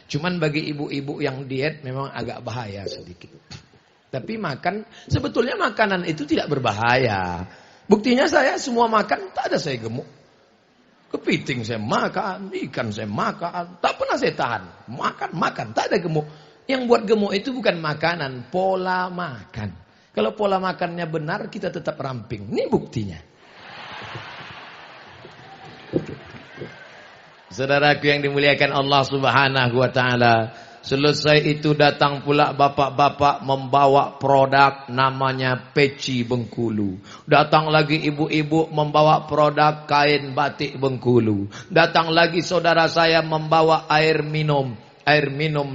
Cuman bagi ibu-ibu yang diet memang agak bahaya sedikit. Tapi sebetulnya makanan itu tidak berbahaya. Buktinya saya semua makan, tak ada saya gemuk. Kepiting saya makan, ikan saya makan, tak pernah saya tahan. Makan, tak ada gemuk. Yang buat gemuk itu bukan makanan, pola makan. Kalau pola makannya benar, kita tetap ramping. Ini buktinya. Saudaraku yang dimuliakan Allah Subhanahu wa taala, selesai itu datang pula bapak-bapak membawa produk namanya peci Bengkulu. Datang lagi ibu-ibu membawa produk kain batik Bengkulu. Datang lagi saudara saya membawa air minum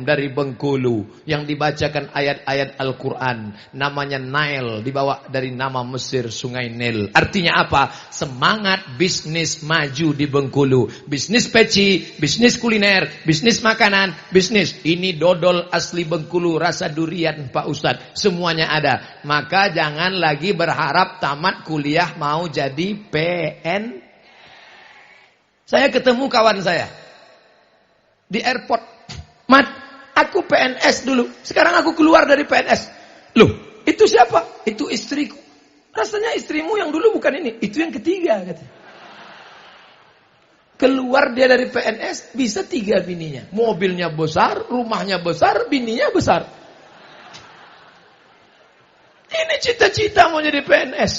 dari Bengkulu yang dibacakan ayat-ayat Al-Quran. Namanya Nile, dibawa dari nama Mesir, Sungai Nil. Artinya apa? Semangat bisnis maju di Bengkulu. Bisnis peci, bisnis kuliner, bisnis makanan, bisnis. Ini dodol asli Bengkulu, rasa durian Pak Ustadz. Semuanya ada. Maka jangan lagi berharap tamat kuliah mau jadi PN. Saya ketemu kawan saya di airport. Mat, aku PNS dulu. Sekarang aku keluar dari PNS. Loh, itu siapa? Itu istriku. Rasanya istrimu yang dulu bukan ini. Itu yang ketiga katanya. Keluar dia dari PNS, bisa 3 bininya. Mobilnya besar, rumahnya besar, bininya besar. Ini cita-cita mau jadi PNS.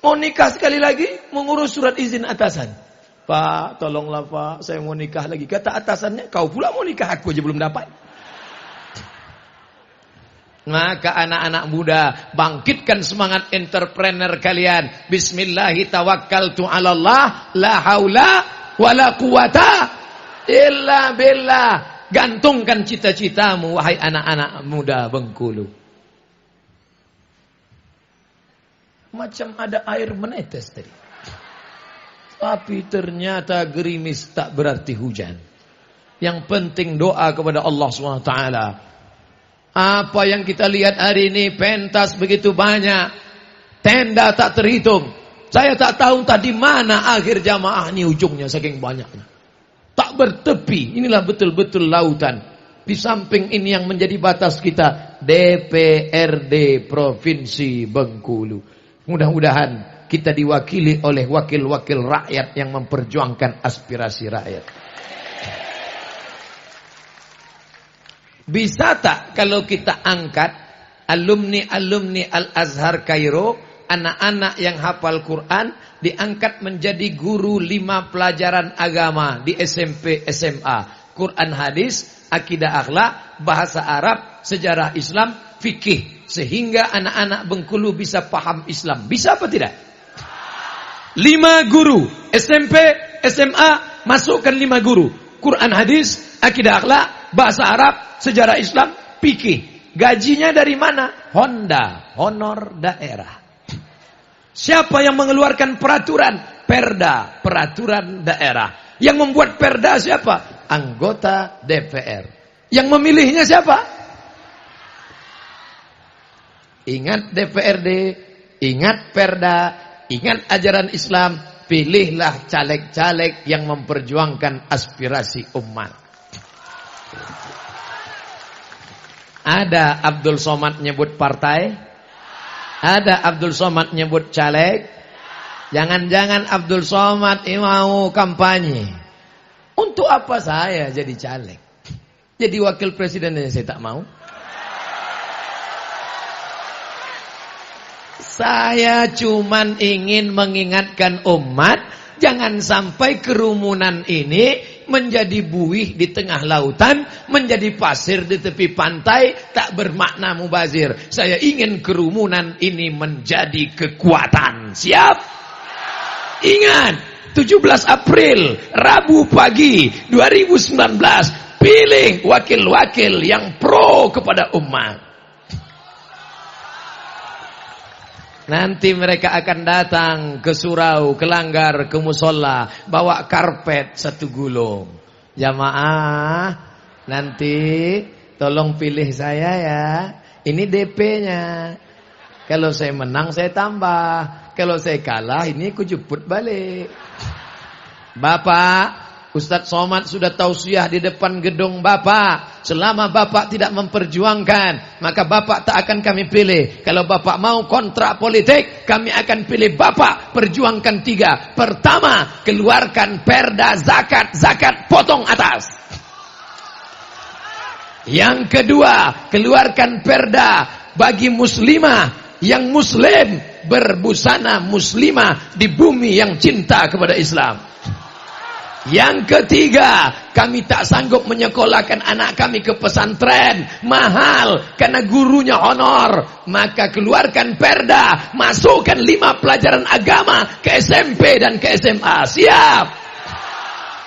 Mau nikah sekali lagi, mengurus surat izin atasan. Pak, tolonglah Pak, saya mau nikah lagi. Kata atasannya, kau pula mau nikah, aku aja belum dapat. Maka anak-anak muda, bangkitkan semangat entrepreneur kalian. Bismillahirrahmanirrahim. La haula wa la quwata illa billah. Gantungkan cita-citamu, wahai anak-anak muda Bengkulu. Macam ada air menetes tadi. Tapi ternyata gerimis tak berarti hujan. Yang penting doa kepada Allah SWT. Apa yang kita lihat hari ini, pentas begitu banyak, tenda tak terhitung. Saya tak tahu tadi mana akhir jamaah ini ujungnya, saking banyaknya. Tak bertepi, inilah betul-betul lautan. Di samping ini yang menjadi batas kita, DPRD Provinsi Bengkulu. Mudah-mudahan kita diwakili oleh wakil-wakil rakyat yang memperjuangkan aspirasi rakyat. Bisa tak kalau kita angkat alumni-alumni Al-Azhar Kairo, anak-anak yang hafal Quran, diangkat menjadi guru 5 pelajaran agama di SMP, SMA. Quran hadis, akidah akhlak, bahasa Arab, sejarah Islam, fikih. Sehingga anak-anak Bengkulu bisa paham Islam. Bisa apa tidak? 5 guru SMP, SMA, masukkan 5 guru. Quran hadis, akidah akhlak, bahasa Arab, sejarah Islam, fikih. Gajinya dari mana? Honda, honor daerah. Siapa yang mengeluarkan peraturan? Perda, peraturan daerah. Yang membuat perda siapa? Anggota DPR. Yang memilihnya siapa? Ingat DPRD, ingat perda, ingat ajaran Islam, pilihlah caleg-caleg yang memperjuangkan aspirasi umat. Ada Abdul Somad nyebut partai? Ada Abdul Somad nyebut caleg? Jangan-jangan Abdul Somad mau kampanye. Untuk apa saya jadi caleg? Jadi wakil presiden saya tak mau. Saya cuman ingin mengingatkan umat, jangan sampai kerumunan ini menjadi buih di tengah lautan, menjadi pasir di tepi pantai, tak bermakna mubazir. Saya ingin kerumunan ini menjadi kekuatan. Siap? Ingat, 17 April, Rabu pagi 2019, pilih wakil-wakil yang pro kepada umat. Nanti mereka akan datang ke surau, ke langgar, ke musola, bawa karpet 1 gulung. Jamaah, nanti tolong pilih saya ya. Ini DP-nya. Kalau saya menang saya tambah. Kalau saya kalah ini aku jemput balik. Bapak, Ustadz Somad sudah tausiah di depan gedung Bapak. Selama Bapak tidak memperjuangkan, maka Bapak tak akan kami pilih. Kalau Bapak mau kontrak politik, kami akan pilih Bapak. Perjuangkan 3. Pertama, keluarkan perda zakat. Zakat potong atas. Yang kedua, keluarkan perda bagi muslimah yang muslim berbusana muslimah di bumi yang cinta kepada Islam. Yang ketiga, kami tak sanggup menyekolahkan anak kami ke pesantren, mahal karena gurunya honor. Maka keluarkan perda, masukkan 5 pelajaran agama ke SMP dan ke SMA. Siap?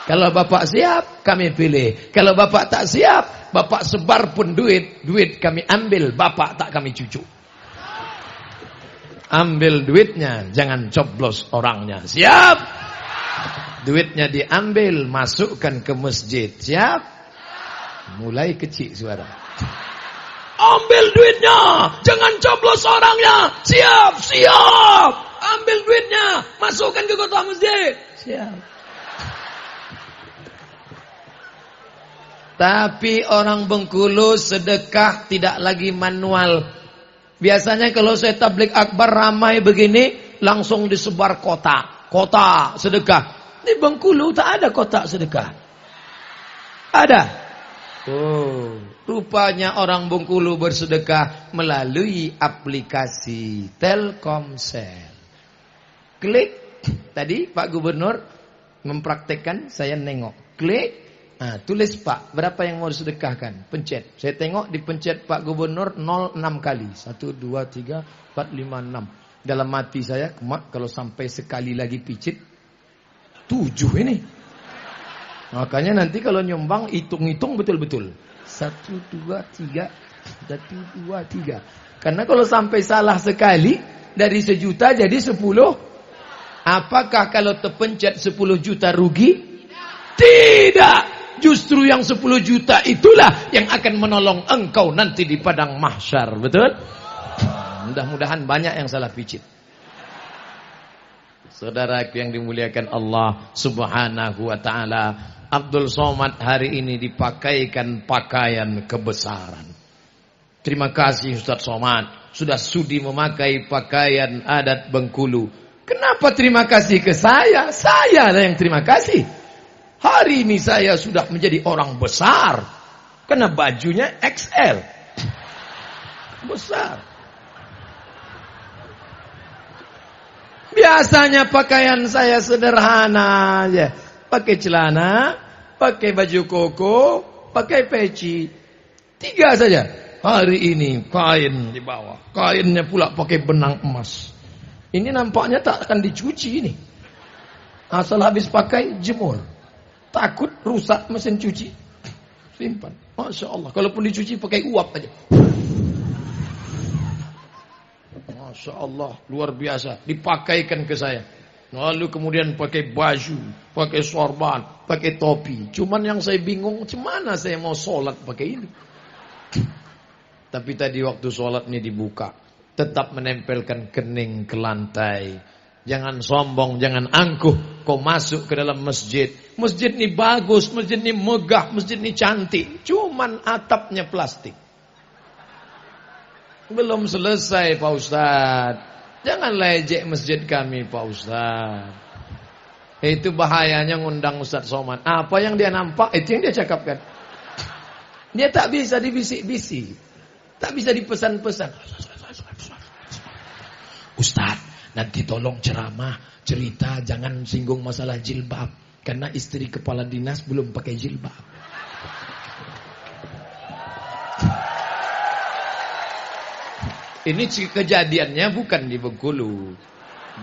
Kalau Bapak siap, kami pilih. Kalau Bapak tak siap, Bapak sebar pun duit kami ambil, Bapak tak kami cucu. Ambil duitnya, jangan coblos orangnya. Siap? Duitnya diambil, masukkan ke masjid. Siap? Mulai kecil suara. Ambil duitnya, jangan coblos orangnya. Siap, siap. Ambil duitnya, masukkan ke kota masjid. Siap. Tapi orang Bengkulu sedekah tidak lagi manual. Biasanya kalau saya tabligh akbar ramai begini, langsung disebar kotak. Kotak sedekah. Di Bengkulu tak ada kotak sedekah. Ada? Oh, rupanya orang Bengkulu bersedekah melalui aplikasi Telkomsel. Klik. Tadi Pak Gubernur mempraktekkan, saya nengok. Klik. Nah, tulis Pak, berapa yang mau disedekahkan? Pencet. Saya tengok dipencet Pak Gubernur 06 kali. 1, 2, 3, 4, 5, 6. Dalam hati saya, kalau sampai sekali lagi picit, 7 ini. Makanya nanti kalau nyumbang hitung-hitung betul-betul. 1, 2, 3. 1, 2, 3. Karena kalau sampai salah sekali, dari 1 juta jadi 10. Apakah kalau terpencet 10 juta rugi? Tidak. Justru yang 10 juta itulah yang akan menolong engkau nanti di padang mahsyar. Betul? Mudah-mudahan banyak yang salah picit. Saudaraku yang dimuliakan Allah Subhanahu wa ta'ala, Abdul Somad hari ini dipakaikan pakaian kebesaran. Terima kasih Ustadz Somad, sudah sudi memakai pakaian adat Bengkulu. Kenapa terima kasih ke saya? Saya lah yang terima kasih. Hari ini saya sudah menjadi orang besar karena bajunya XL. Besar. Biasanya pakaian saya sederhana aja. Pakai celana, pakai baju koko, pakai peci. 3 saja. Hari ini kain di bawah. Kainnya pula pakai benang emas. Ini nampaknya tak akan dicuci ini. Asal habis pakai jemur. Takut rusak mesin cuci. Simpan. Masya Allah. Kalaupun dicuci pakai uap aja. Masya Allah, luar biasa. Dipakaikan ke saya. Lalu kemudian pakai baju, pakai sorban, pakai topi. Cuman yang saya bingung, gimana saya mau sholat pakai ini? Tapi tadi waktu sholat ini dibuka, tetap menempelkan kening ke lantai. Jangan sombong, jangan angkuh. Kau masuk ke dalam masjid. Masjid ini bagus, masjid ini megah, masjid ini cantik. Cuman atapnya plastik. Belum selesai Pak Ustadz. Jangan lecek masjid kami Pak Ustadz. Itu bahayanya ngundang Ustadz Somad. Apa yang dia nampak, itu yang dia cakapkan. Dia tak bisa dibisik-bisik. Tak bisa dipesan-pesan. Ustadz, nanti tolong ceramah, cerita, jangan singgung masalah jilbab. Karena istri kepala dinas belum pakai jilbab. Ini kejadiannya bukan di Bengkulu.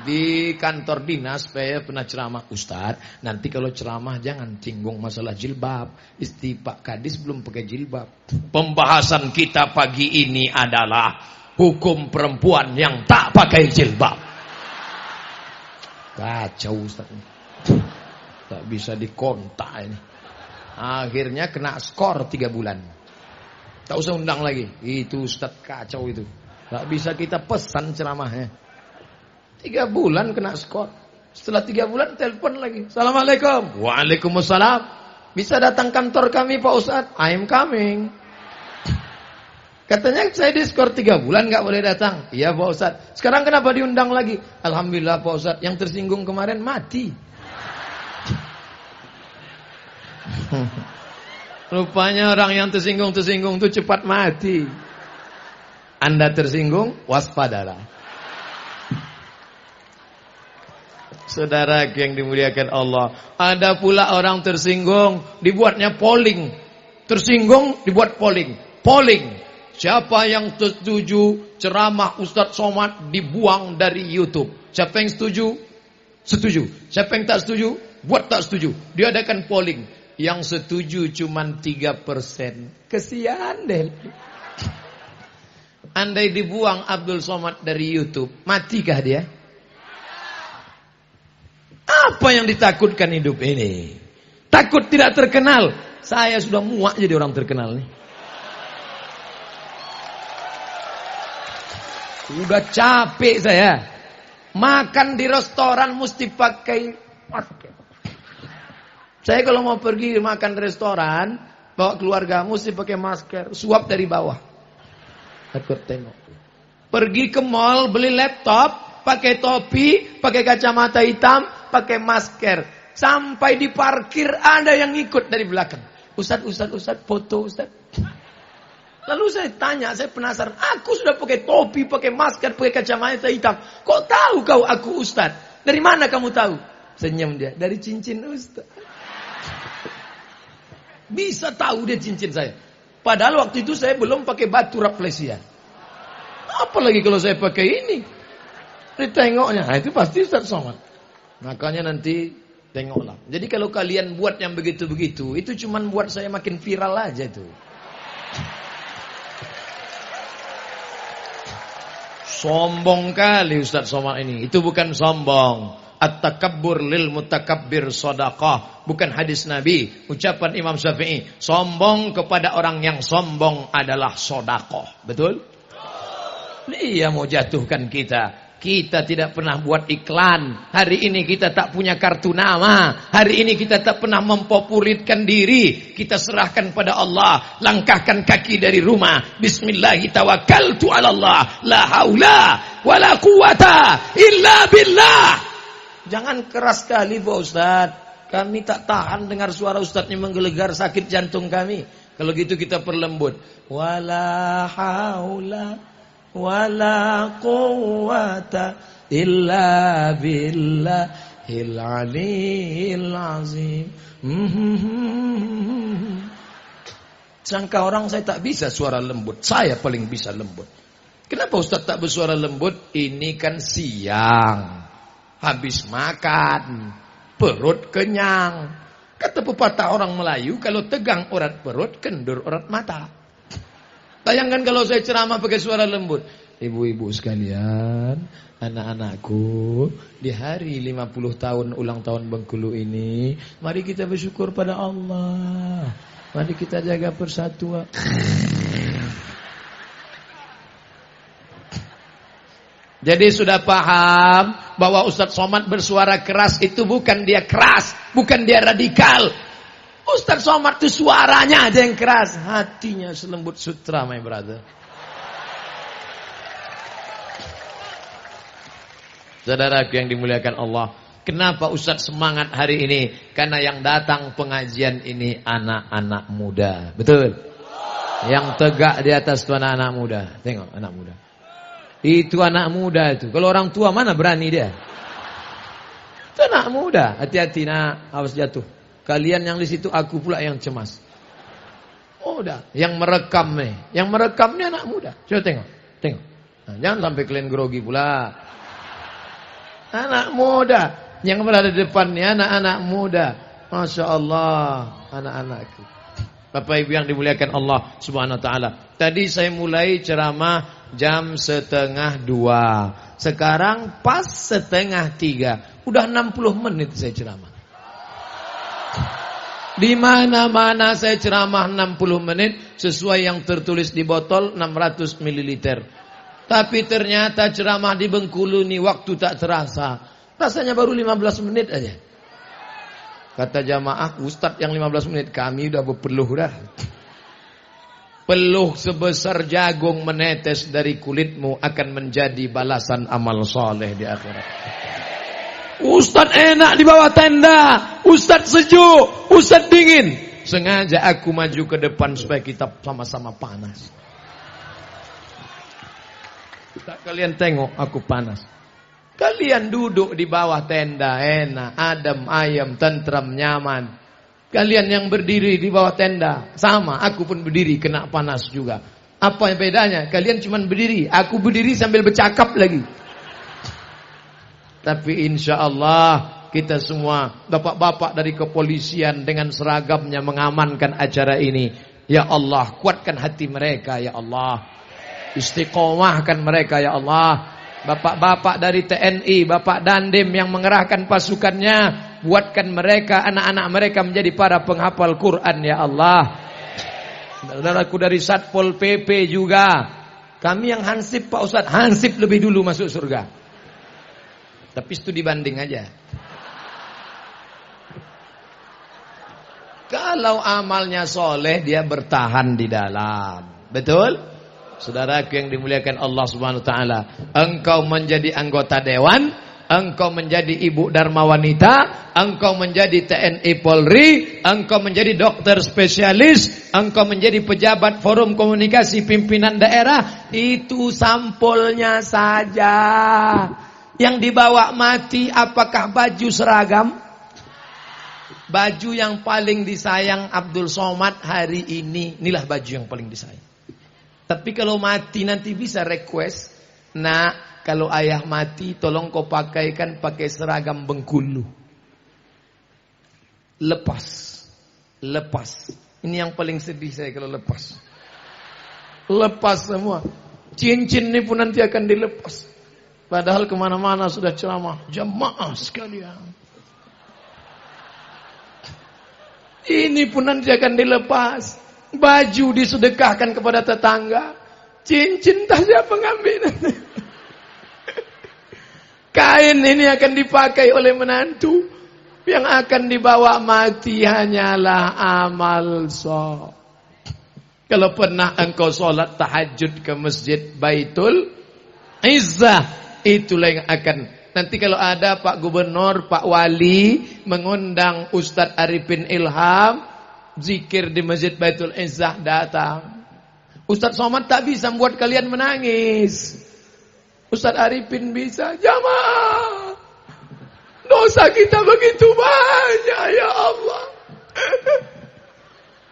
Di kantor dinas saya pernah ceramah. Ustadz, nanti kalau ceramah jangan singgung masalah jilbab. Istri Pak Kadis belum pakai jilbab. Pembahasan kita pagi ini adalah hukum perempuan yang tak pakai jilbab. Kacau Ustadz. Tak bisa dikontak ini. Akhirnya kena skor 3 bulan. Tak usah undang lagi. Itu Ustadz kacau itu. Tak bisa kita pesan ceramahnya. 3 bulan kena skor. Setelah 3 bulan telepon lagi. Assalamualaikum. Waalaikumsalam. Bisa datang kantor kami Pak Ustadz? I am coming. Katanya saya diskor 3 bulan nggak boleh datang. Iya Pak Ustadz. Sekarang kenapa diundang lagi? Alhamdulillah Pak Ustadz. Yang tersinggung kemarin mati. Rupanya orang yang tersinggung itu cepat mati. Anda tersinggung, waspadalah. Saudara yang dimuliakan Allah, ada pula orang tersinggung, dibuatnya polling. Tersinggung, dibuat polling. Polling. Siapa yang setuju ceramah Ustadz Somad dibuang dari YouTube? Siapa yang setuju? Setuju. Siapa yang tak setuju? Buat tak setuju. Diadakan polling. Yang setuju cuman 3%. Kesian deh. Andai dibuang Abdul Somad dari YouTube, matikah dia? Apa yang ditakutkan hidup ini? Takut tidak terkenal. Saya sudah muak jadi orang terkenal nih. Sudah capek saya. Makan di restoran mesti pakai masker. Saya kalau mau pergi makan di restoran, bawa keluarga mesti pakai masker. Suap dari bawah. Takut tengok. Pergi ke mall beli laptop, pakai topi, pakai kacamata hitam, pakai masker. Sampai di parkir ada yang ikut dari belakang. Ustaz, foto Ustaz. Lalu saya tanya, saya penasaran. Aku sudah pakai topi, pakai masker, pakai kacamata hitam. Kok tahu kau aku Ustaz? Dari mana kamu tahu? Senyum dia. Dari cincin Ustaz. Bisa tahu dia cincin saya. Padahal waktu itu saya belum pakai batu rafflesia. Apalagi kalau saya pakai ini. Ditengoknya. Nah itu pasti Ustaz Somad. Makanya nanti tengoklah. Jadi kalau kalian buat yang begitu-begitu, itu cuman buat saya makin viral aja itu. Sombong kali Ustaz Somad ini. Itu bukan sombong. At-takabbur lil mutakabbir shadaqah. Bukan hadis Nabi. Ucapan Imam Syafi'i. Sombong kepada orang yang sombong adalah sedekah. Betul? Dia mau jatuhkan kita. Kita tidak pernah buat iklan. Hari ini kita tak punya kartu nama. Hari ini kita tak pernah mempopulerkan diri. Kita serahkan pada Allah. Langkahkan kaki dari rumah. Bismillahirrahmanirrahim. Tawakkaltu 'ala Allah. La haula wala quwata illa billah. Jangan keras sekali Pak Ustaz. Kami tak tahan dengar suara Ustaznya menggelegar, sakit jantung kami. Kalau gitu kita perlembut. Wala haula wala quwata illa billahil aliyil azim. Sangka orang saya tak bisa suara lembut. Saya paling bisa lembut. Kenapa Ustaz tak bersuara lembut? Ini kan siang. Habis makan, perut kenyang. Kata pepatah orang Melayu, kalau tegang urat perut, kendur urat mata. Bayangkan kalau saya ceramah pakai suara lembut. Ibu-ibu sekalian, anak-anakku, di hari 50 tahun ulang tahun Bengkulu ini, mari kita bersyukur pada Allah. Mari kita jaga persatuan. Jadi sudah paham bahwa Ustadz Somad bersuara keras itu bukan dia keras, bukan dia radikal. Ustadz Somad itu suaranya aja yang keras, hatinya selembut sutra, my brother. Saudaraku yang dimuliakan Allah, kenapa Ustadz semangat hari ini? Karena yang datang pengajian ini anak-anak muda, betul? Yang tegak di atas itu anak-anak muda. Tengok anak muda. Itu anak muda itu. Kalau orang tua mana berani dia? Itu anak muda. Hati-hati nak, awas jatuh. Kalian yang di situ, aku pula yang cemas. Oh udah, yang merekam nih. Yang merekamnya anak muda. Coba tengok, tengok. Nah, jangan sampai kalian grogi pula. Anak muda. Yang berada di depannya anak-anak muda. Masya Allah, anak-anakku. Bapak Ibu yang dimuliakan Allah Subhanahu wa taala. Tadi saya mulai ceramah jam 1:30. Sekarang pas 2:30. Udah 60 menit saya ceramah. Di mana-mana saya ceramah 60 menit sesuai yang tertulis di botol 600 ml. Tapi ternyata ceramah di Bengkulu ini waktu tak terasa. Rasanya baru 15 menit aja. Kata jamaah, Ustadz yang 15 menit, kami udah berpeluh dah. Peluh sebesar jagung menetes dari kulitmu akan menjadi balasan amal soleh di akhirat. Ustadz enak di bawah tenda, Ustadz sejuk, Ustadz dingin. Sengaja aku maju ke depan supaya kita sama-sama panas. Tak kalian tengok aku panas. Kalian duduk di bawah tenda enak, adem, ayem, tentram, nyaman. Kalian yang berdiri di bawah tenda sama, aku pun berdiri kena panas juga. Apa yang bedanya? Kalian cuma berdiri, aku berdiri sambil bercakap lagi. Tapi insya Allah kita semua bapak-bapak dari kepolisian dengan seragamnya mengamankan acara ini. Ya Allah, kuatkan hati mereka ya Allah. Istiqomahkan mereka ya Allah. Bapak-bapak dari TNI, Bapak Dandim yang mengerahkan pasukannya, buatkan mereka, anak-anak mereka menjadi para penghafal Quran ya Allah. Saudaraku dari Satpol PP juga, kami yang hansip Pak Ustadz, hansip lebih dulu masuk surga. Tapi studi banding aja. Kalau amalnya soleh, dia bertahan di dalam. Betul? Saudaraku yang dimuliakan Allah Subhanahu wa taala, engkau menjadi anggota dewan, engkau menjadi ibu dharma wanita, engkau menjadi TNI Polri, engkau menjadi dokter spesialis, engkau menjadi pejabat forum komunikasi pimpinan daerah, itu sampulnya saja. Yang dibawa mati apakah baju seragam? Baju yang paling disayang Abdul Somad hari ini, inilah baju yang paling disayang. Tapi kalau mati nanti bisa request, nak, kalau ayah mati tolong kau pakaikan pakai seragam Bengkulu. Lepas. Ini yang paling sedih saya kalau lepas. Lepas semua. Cincin ini pun nanti akan dilepas. Padahal kemana-mana sudah ceramah. Jamaah sekalian. Ini pun nanti akan dilepas. Baju disedekahkan kepada tetangga. Cincin tak siapa ngambil. Kain ini akan dipakai oleh menantu. Yang akan dibawa mati hanyalah amal soleh. Kalau pernah engkau sholat tahajud ke masjid Baitul Izzah, itulah yang akan. Nanti kalau ada Pak Gubernur, Pak Wali mengundang Ustadz Arifin Ilham zikir di Masjid Baitul Izzah, datang. Ustadz Somad tak bisa membuat kalian menangis. Ustadz Arifin bisa. Jamaah, dosa kita begitu banyak ya Allah.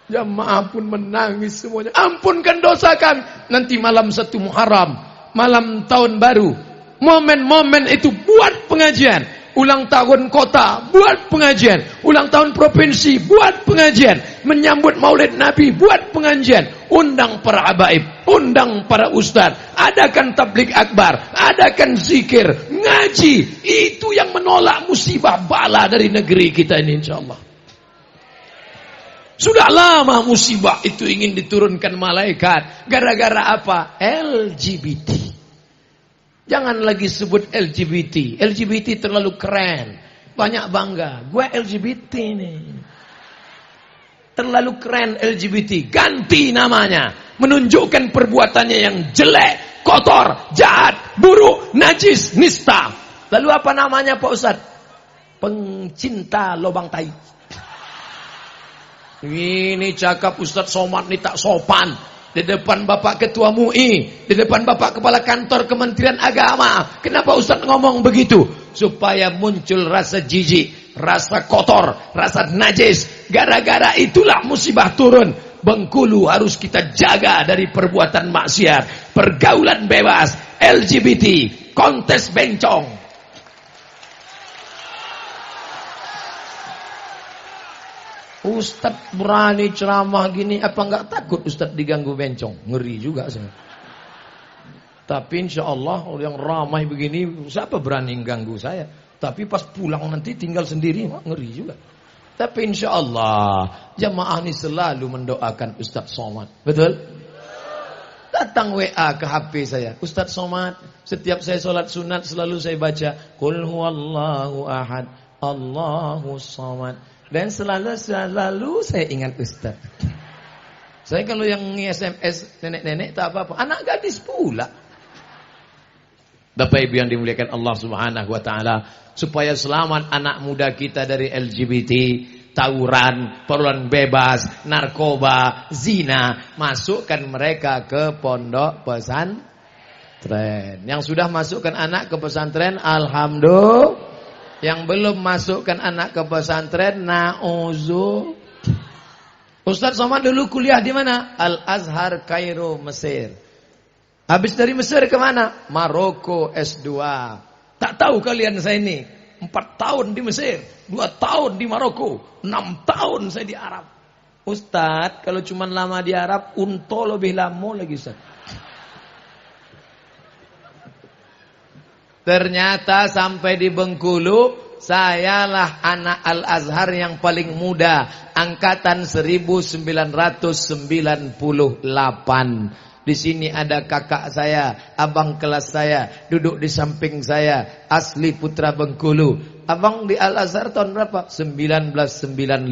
Jamaah pun menangis semuanya. Ampunkan dosa kami. Nanti malam 1 Muharram, malam tahun baru, momen-momen itu buat pengajian. Ulang tahun kota, buat pengajian. Ulang tahun provinsi, buat pengajian. Menyambut maulid Nabi, buat pengajian. Undang para habaib, undang para ustadz. Adakan tablik akbar, adakan zikir, ngaji. Itu yang menolak musibah bala dari negeri kita ini insyaAllah. Sudah lama musibah itu ingin diturunkan malaikat. Gara-gara apa? LGBT. Jangan lagi sebut LGBT. LGBT terlalu keren. Banyak bangga. Gue LGBT nih. Terlalu keren LGBT. Ganti namanya. Menunjukkan perbuatannya yang jelek, kotor, jahat, buruk, najis, nista. Lalu apa namanya Pak Ustadz? Pencinta lobang tai. Ini cakap Ustadz Somad nih tak sopan. Di depan Bapak Ketua MUI, di depan Bapak Kepala Kantor Kementerian Agama. Kenapa Ustadz ngomong begitu? Supaya muncul rasa jijik, rasa kotor, rasa najis. Gara-gara itulah musibah turun. Bengkulu harus kita jaga dari perbuatan maksiat. Pergaulan bebas, LGBT, kontes bencong. Ustadz berani ceramah gini, apa enggak takut Ustadz diganggu bencong? Ngeri juga saya. Tapi insya Allah yang ramai begini, siapa berani ganggu saya? Tapi pas pulang nanti tinggal sendiri, ngeri juga. Tapi insya Allah jamaah ini selalu mendoakan Ustadz Somad. Betul? Datang WA ke HP saya. Ustadz Somad, setiap saya sholat sunat selalu saya baca Qul huwallahu ahad, Allahu samad. Dan selalu saya ingat Ustadz. Saya kalau yang SMS nenek-nenek tak apa-apa. Anak gadis pula. Bapak Ibu yang dimuliakan Allah Subhanahu wa taala, supaya selamat anak muda kita dari LGBT, tawuran, perluan bebas, narkoba, zina, masukkan mereka ke pondok pesantren. Yang sudah masukkan anak ke pesantren, alhamdulillah. Yang belum masukkan anak ke pesantren, na'udzu. Ustadz Somad dulu kuliah di mana? Al-Azhar Kairo, Mesir. Habis dari Mesir ke mana? Maroko S2. Tak tahu kalian saya ini 4 tahun di Mesir, 2 tahun di Maroko, 6 tahun saya di Arab. Ustadz, kalau cuma lama di Arab, unto lebih lama lagi Ustadz. Ternyata sampai di Bengkulu, sayalah anak Al-Azhar yang paling muda, angkatan 1998. Di sini ada kakak saya, abang kelas saya, duduk di samping saya, asli putra Bengkulu. Abang di Al-Azhar tahun berapa? 1995.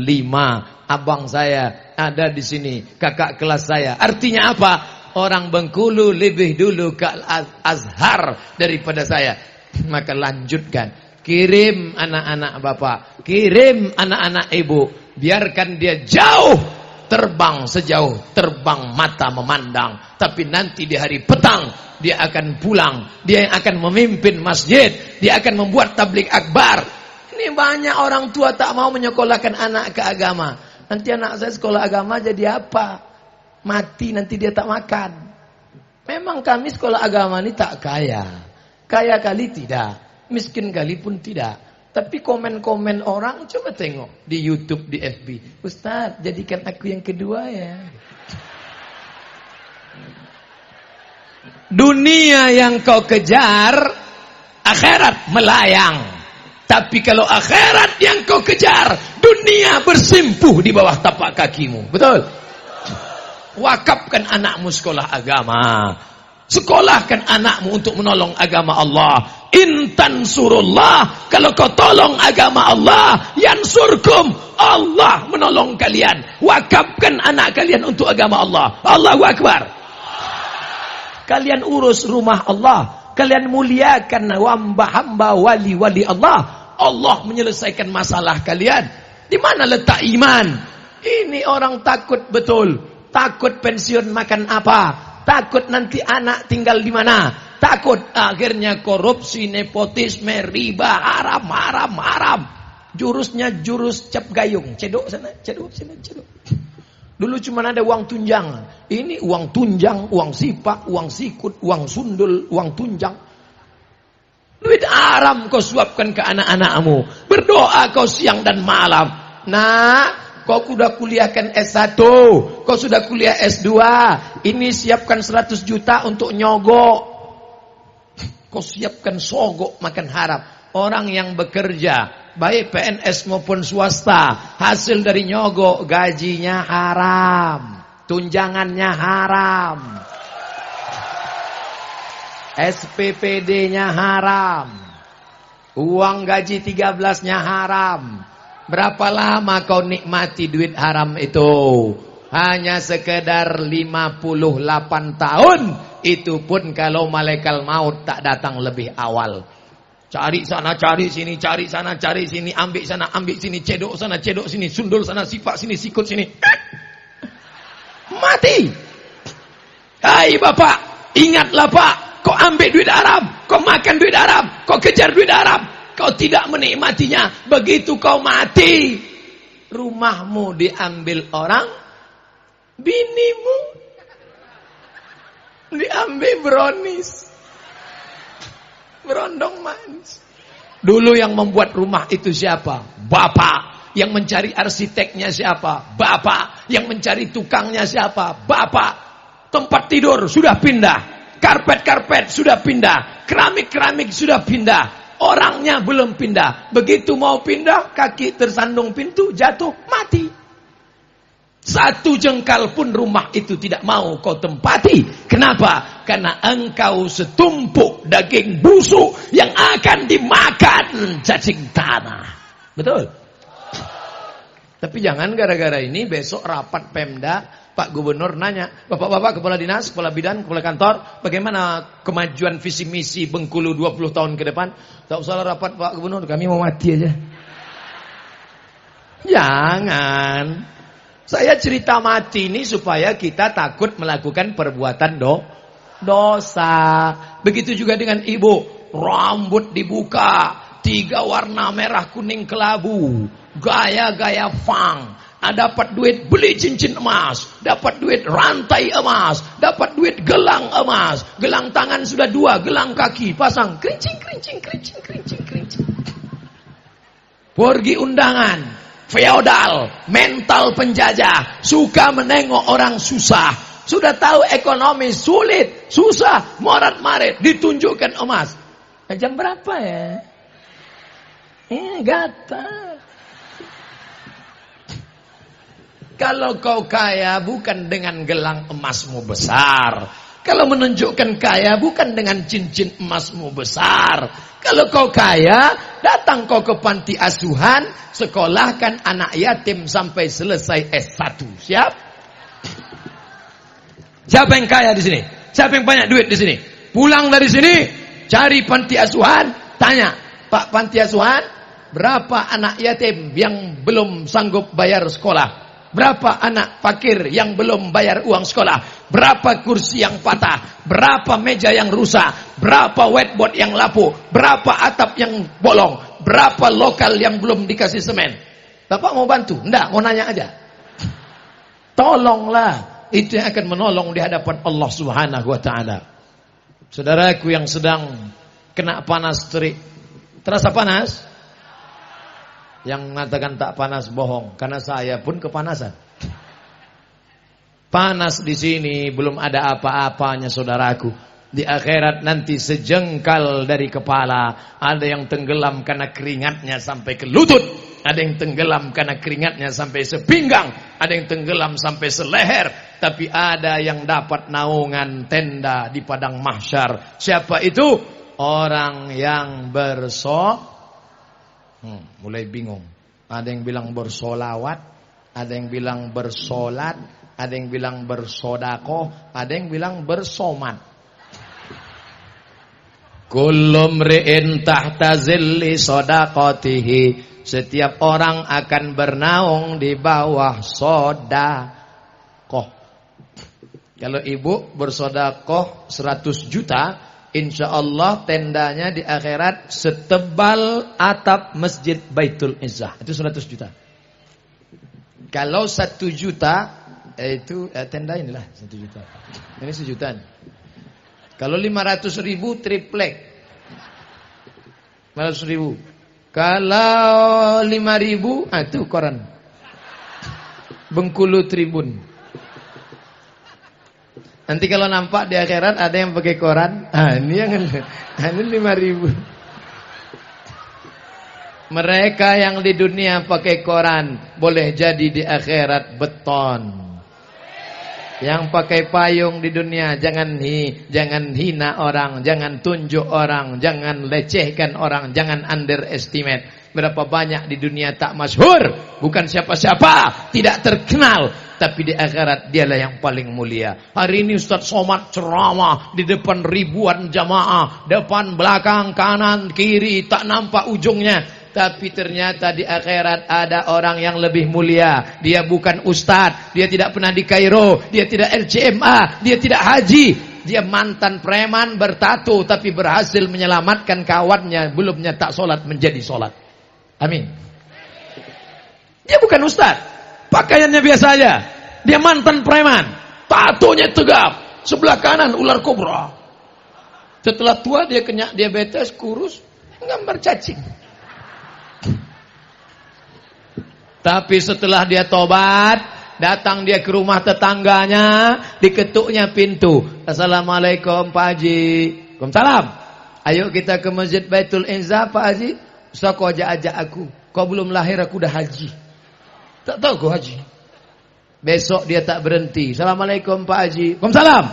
Abang saya ada di sini, kakak kelas saya. Artinya apa? Orang Bengkulu lebih dulu ke Al-Azhar daripada saya. Maka lanjutkan. Kirim anak-anak bapak, kirim anak-anak ibu, biarkan dia jauh. Terbang sejauh terbang mata memandang. Tapi nanti di hari petang dia akan pulang. Dia yang akan memimpin masjid. Dia akan membuat tabligh akbar. Ini banyak orang tua tak mau menyekolahkan anak ke agama. Nanti anak saya sekolah agama jadi apa? Mati nanti dia tak makan. Memang kami sekolah agama ini tak kaya. Kaya kali tidak. Miskin kali pun tidak. Tapi komen-komen orang, coba tengok di YouTube, di FB. Ustaz, jadikan aku yang kedua ya. Dunia yang kau kejar, akhirat melayang. Tapi kalau akhirat yang kau kejar, dunia bersimpuh di bawah tapak kakimu. Betul? Wakafkan anakmu sekolah agama. Sekolahkan anakmu untuk menolong agama Allah. Intan surullah, kalau kau tolong agama Allah, yansurkum, Allah menolong kalian. Wakafkan anak kalian untuk agama Allah. Allahu Akbar. Kalian urus rumah Allah, kalian muliakan hamba-hamba wali-wali Allah. Allah menyelesaikan masalah kalian. Di mana letak iman? Ini orang takut betul. Takut pensiun makan apa? Takut nanti anak tinggal di mana? Takut akhirnya korupsi, nepotisme, riba, haram. Jurusnya jurus cap gayung. Cedok sana, cedok sana, cedok. Dulu cuma ada uang tunjangan. Ini uang tunjang, uang sipak, uang sikut, uang sundul, uang tunjang. Duit haram kau suapkan ke anak-anakmu. Berdoa kau siang dan malam. Nah, kau sudah kuliahkan S1, kau sudah kuliah S2, ini siapkan 100 juta untuk nyogok. Kau siapkan sogok makan haram. Orang yang bekerja, baik PNS maupun swasta, hasil dari nyogok, gajinya haram, tunjangannya haram, SPPD-nya haram, uang gaji 13-nya haram. Berapa lama kau nikmati duit haram itu? Hanya sekedar 58 tahun. Itu pun kalau malaikat maut tak datang lebih awal. Cari sana, cari sini, cari sana, cari sini, ambil sana, ambil sini, cedok sana, cedok sini, sundul sana, sifat sini, sikut sini. Mati. Hai bapak, ingatlah pak, kau ambil duit haram, kau makan duit haram, kau kejar duit haram. Kau tidak menikmatinya. Begitu kau mati, rumahmu diambil orang, binimu diambil brownies, berondong manis. Dulu yang membuat rumah itu siapa? Bapak. Yang mencari arsiteknya siapa? Bapak. Yang mencari tukangnya siapa? Bapak. Tempat tidur sudah pindah, karpet-karpet sudah pindah, keramik-keramik sudah pindah. Orangnya belum pindah. Begitu mau pindah, kaki tersandung pintu, jatuh, mati. Satu jengkal pun rumah itu tidak mau kau tempati. Kenapa? Karena engkau setumpuk daging busuk yang akan dimakan cacing tanah. Betul? Tapi jangan gara-gara ini besok rapat Pemda, Pak Gubernur nanya, Bapak-bapak kepala dinas, kepala bidan, kepala kantor, bagaimana kemajuan visi misi Bengkulu 20 tahun ke depan? Tak usah rapat Pak Gubernur, kami mau mati aja. Jangan. Saya cerita mati ini supaya kita takut melakukan perbuatan dosa. Begitu juga dengan ibu. Rambut dibuka. 3 warna merah kuning kelabu. Gaya-gaya fang. Dapat duit beli cincin emas. Dapat duit rantai emas. Dapat duit gelang emas. Gelang tangan sudah 2. Gelang kaki pasang. Kerincing, kerincing, kerincing, kerincing, kerincing. Pergi undangan. Feodal, mental penjajah, suka menengok orang susah. Sudah tahu ekonomi sulit, susah, morat-marit, ditunjukkan emas. Jam berapa ya? Gatal. Kalau kau kaya bukan dengan gelang emasmu besar. Kalau menunjukkan kaya bukan dengan cincin emasmu besar. Kalau kau kaya, datang kau ke panti asuhan, sekolahkan anak yatim sampai selesai S1. Siap? Siapa yang kaya di sini? Siapa yang banyak duit di sini? Pulang dari sini, cari panti asuhan, tanya, Pak panti asuhan, berapa anak yatim yang belum sanggup bayar sekolah? Berapa anak fakir yang belum bayar uang sekolah? Berapa kursi yang patah? Berapa meja yang rusak? Berapa whiteboard yang lapuk? Berapa atap yang bolong? Berapa lokal yang belum dikasih semen? Bapak mau bantu? Enggak, mau nanya aja. Tolonglah. Itu yang akan menolong di hadapan Allah Subhanahu wa ta'ala. Saudaraku yang sedang kena panas terik. Terasa panas? Yang mengatakan tak panas bohong, karena saya pun kepanasan. Panas di sini belum ada apa-apanya saudaraku. Di akhirat nanti sejengkal dari kepala, ada yang tenggelam karena keringatnya sampai ke lutut, ada yang tenggelam karena keringatnya sampai sepinggang, ada yang tenggelam sampai seleher, tapi ada yang dapat naungan tenda di padang mahsyar. Siapa itu? Orang yang mulai bingung. Ada yang bilang bersolawat, ada yang bilang bersolat, ada yang bilang bersodakoh, ada yang bilang bersomat. Kullu mri'in tahta zilli sodakotihi. Setiap orang akan bernaung di bawah sodakoh. Kalau ibu bersodakoh 100 juta, insya Allah tendanya di akhirat setebal atap masjid Baitul Izzah. Itu 100 juta. Kalau 1 juta itu tenda inilah 1 juta. Ini 1 juta. Kalau 500 ribu triplek 500 ribu. Kalau 5 ribu itu koran Bengkulu Tribun. Nanti kalau nampak di akhirat ada yang pakai koran, ini yang ini 5.000. Mereka yang di dunia pakai koran boleh jadi di akhirat beton. Yang pakai payung di dunia jangan hina orang, jangan tunjuk orang, jangan lecehkan orang, jangan underestimate. Berapa banyak di dunia tak masyhur, bukan siapa-siapa, tidak terkenal, tapi di akhirat dialah yang paling mulia. Hari ini Ustaz Somad ceramah di depan ribuan jamaah, depan, belakang, kanan, kiri, tak nampak ujungnya. Tapi ternyata di akhirat ada orang yang lebih mulia. Dia bukan ustadz, dia tidak pernah di Kairo, dia tidak LCMA, dia tidak haji. Dia mantan preman bertato tapi berhasil menyelamatkan kawannya belumnya tak sholat menjadi sholat. Amin. Dia bukan ustadz, pakaiannya biasa aja. Dia mantan preman, tatonya tegap, sebelah kanan ular kobra. Setelah tua dia kena diabetes, kurus, gambar cacing. Tapi setelah dia tobat, datang dia ke rumah tetangganya, diketuknya pintu. Assalamualaikum Pak Haji. Waalaikumsalam. Ayo kita ke Masjid Baitul Izzah Pak Haji. Ustaz kau ajak aku. Kau belum lahir aku dah haji. Tak tahu kau haji. Besok dia tak berhenti. Assalamualaikum Pak Haji. Waalaikumsalam.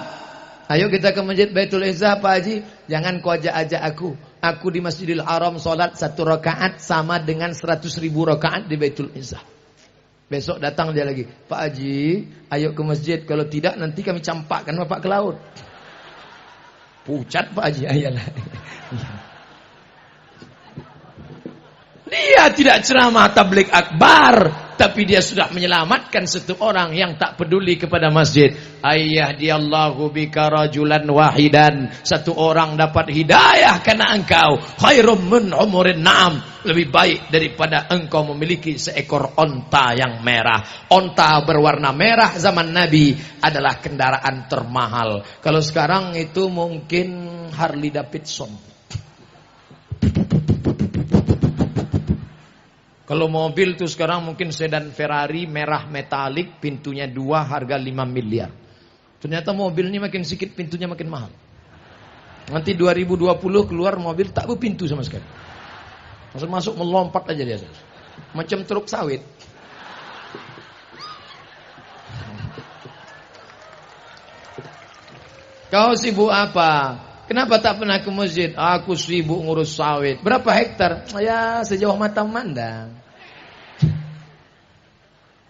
Ayo kita ke Masjid Baitul Izzah Pak Haji. Jangan kau ajak-ajak aku. Aku di Masjidil Haram sholat 1 rakaat sama dengan 100.000 rakaat di Baitul Izzah. Besok datang dia lagi. Pak Haji, ayo ke masjid. Kalau tidak nanti kami campakkan Bapak ke laut. Pucat Pak Haji. Ayalah. Dia tidak ceramah tabligh akbar, tapi dia sudah menyelamatkan satu orang yang tak peduli kepada masjid. Ayyadiyallahu bika rajulan wahidan. Satu orang dapat hidayah karena engkau. Khairum min umurin na'am. Lebih baik daripada engkau memiliki seekor onta yang merah. Onta berwarna merah zaman Nabi adalah kendaraan termahal. Kalau sekarang itu mungkin Harley Davidson. Kalau mobil tuh sekarang mungkin sedan Ferrari merah metalik, pintunya 2, harga 5 miliar. Ternyata mobil ini makin sedikit pintunya makin mahal. Nanti 2020 keluar mobil tak berpintu sama sekali. Masuk melompat aja dia. Macam truk sawit. Kau sibuk apa? Kenapa tak pernah ke masjid? Aku sibuk ngurus sawit. Berapa hektar? Ya sejauh mata memandang.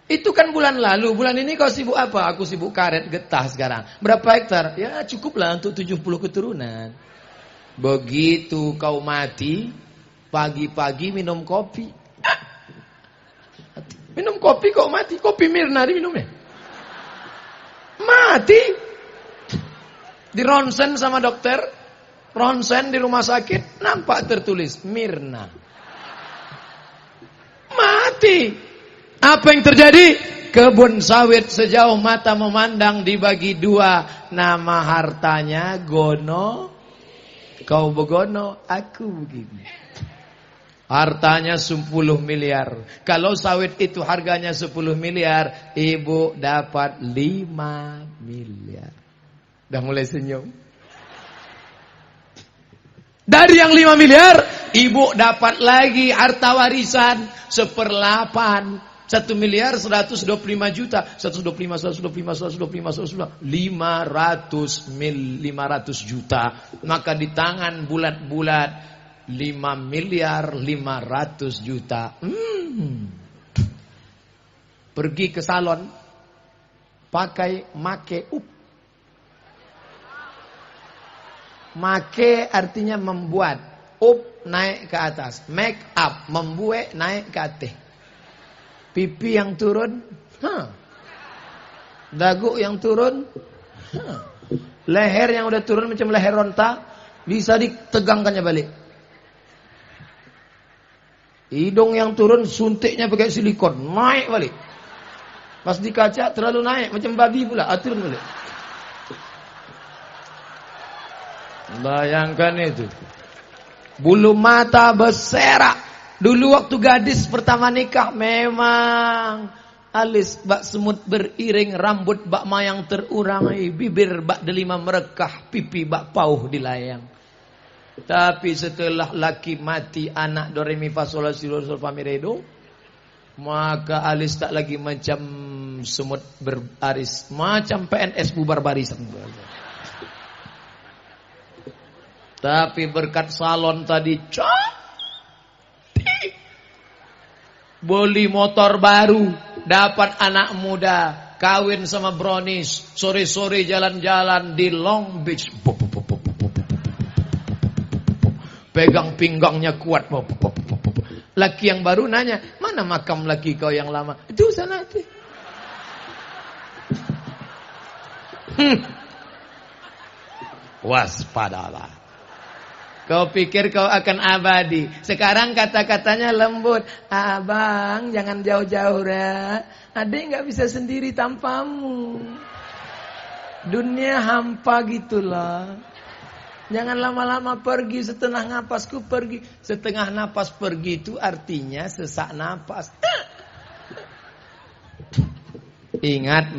Itu kan bulan lalu. Bulan ini kau sibuk apa? Aku sibuk karet getah sekarang. Berapa hektar? Ya cukuplah untuk 70 keturunan. Begitu kau mati, pagi-pagi minum kopi. Minum kopi kok mati? Kopi Mirna diminumnya. Mati. Di ronsen sama dokter, ronsen di rumah sakit, nampak tertulis Mirna. Mati. Apa yang terjadi? Kebun sawit sejauh mata memandang dibagi 2. Nama hartanya Gono. Kau begono, aku begini. Hartanya 10 miliar. Kalau sawit itu harganya 10 miliar, ibu dapat 5 miliar. Dah mulai senyum. Dari yang 5 miliar, ibu dapat lagi harta warisan 1/8. 1 miliar 125 juta. 125 500 juta. Maka di tangan bulat-bulat 5 miliar 500 juta. Pergi ke salon, pakai make up. Make artinya membuat. Up naik ke atas. Make up membuat naik ke atas. Pipi yang turun. Dagu yang turun. Leher yang udah turun macam leher onta. Bisa ditegangkannya balik. Hidung yang turun suntiknya pakai silikon. Naik balik. Pas di kaca terlalu naik. Macam babi pula. Turun balik. Bayangkan itu. Bulu mata berserak. Dulu waktu gadis pertama nikah memang alis bak semut beriring, rambut bak mayang terurangi, bibir bak delima merekah, pipi bak pauh dilayang. Tapi setelah laki mati, anak do re mi fa sol la si do sol fa mi re do, maka alis tak lagi macam semut berbaris, macam PNS bubar barisan. Tapi berkat salon tadi cantik. Beli motor baru, dapat anak muda, kawin sama brownies, sore-sore jalan-jalan di Long Beach. Pegang pinggangnya kuat. Laki yang baru nanya, mana makam laki kau yang lama? Itu sana tuh. Waspadalah. Kau pikir kau akan abadi. Sekarang kata-katanya lembut. Abang jangan jauh-jauh ya. Adik gak bisa sendiri tanpamu. Dunia hampa gitulah. Jangan lama-lama pergi. Setengah napasku pergi. Setengah napas pergi itu artinya sesak napas. Ingat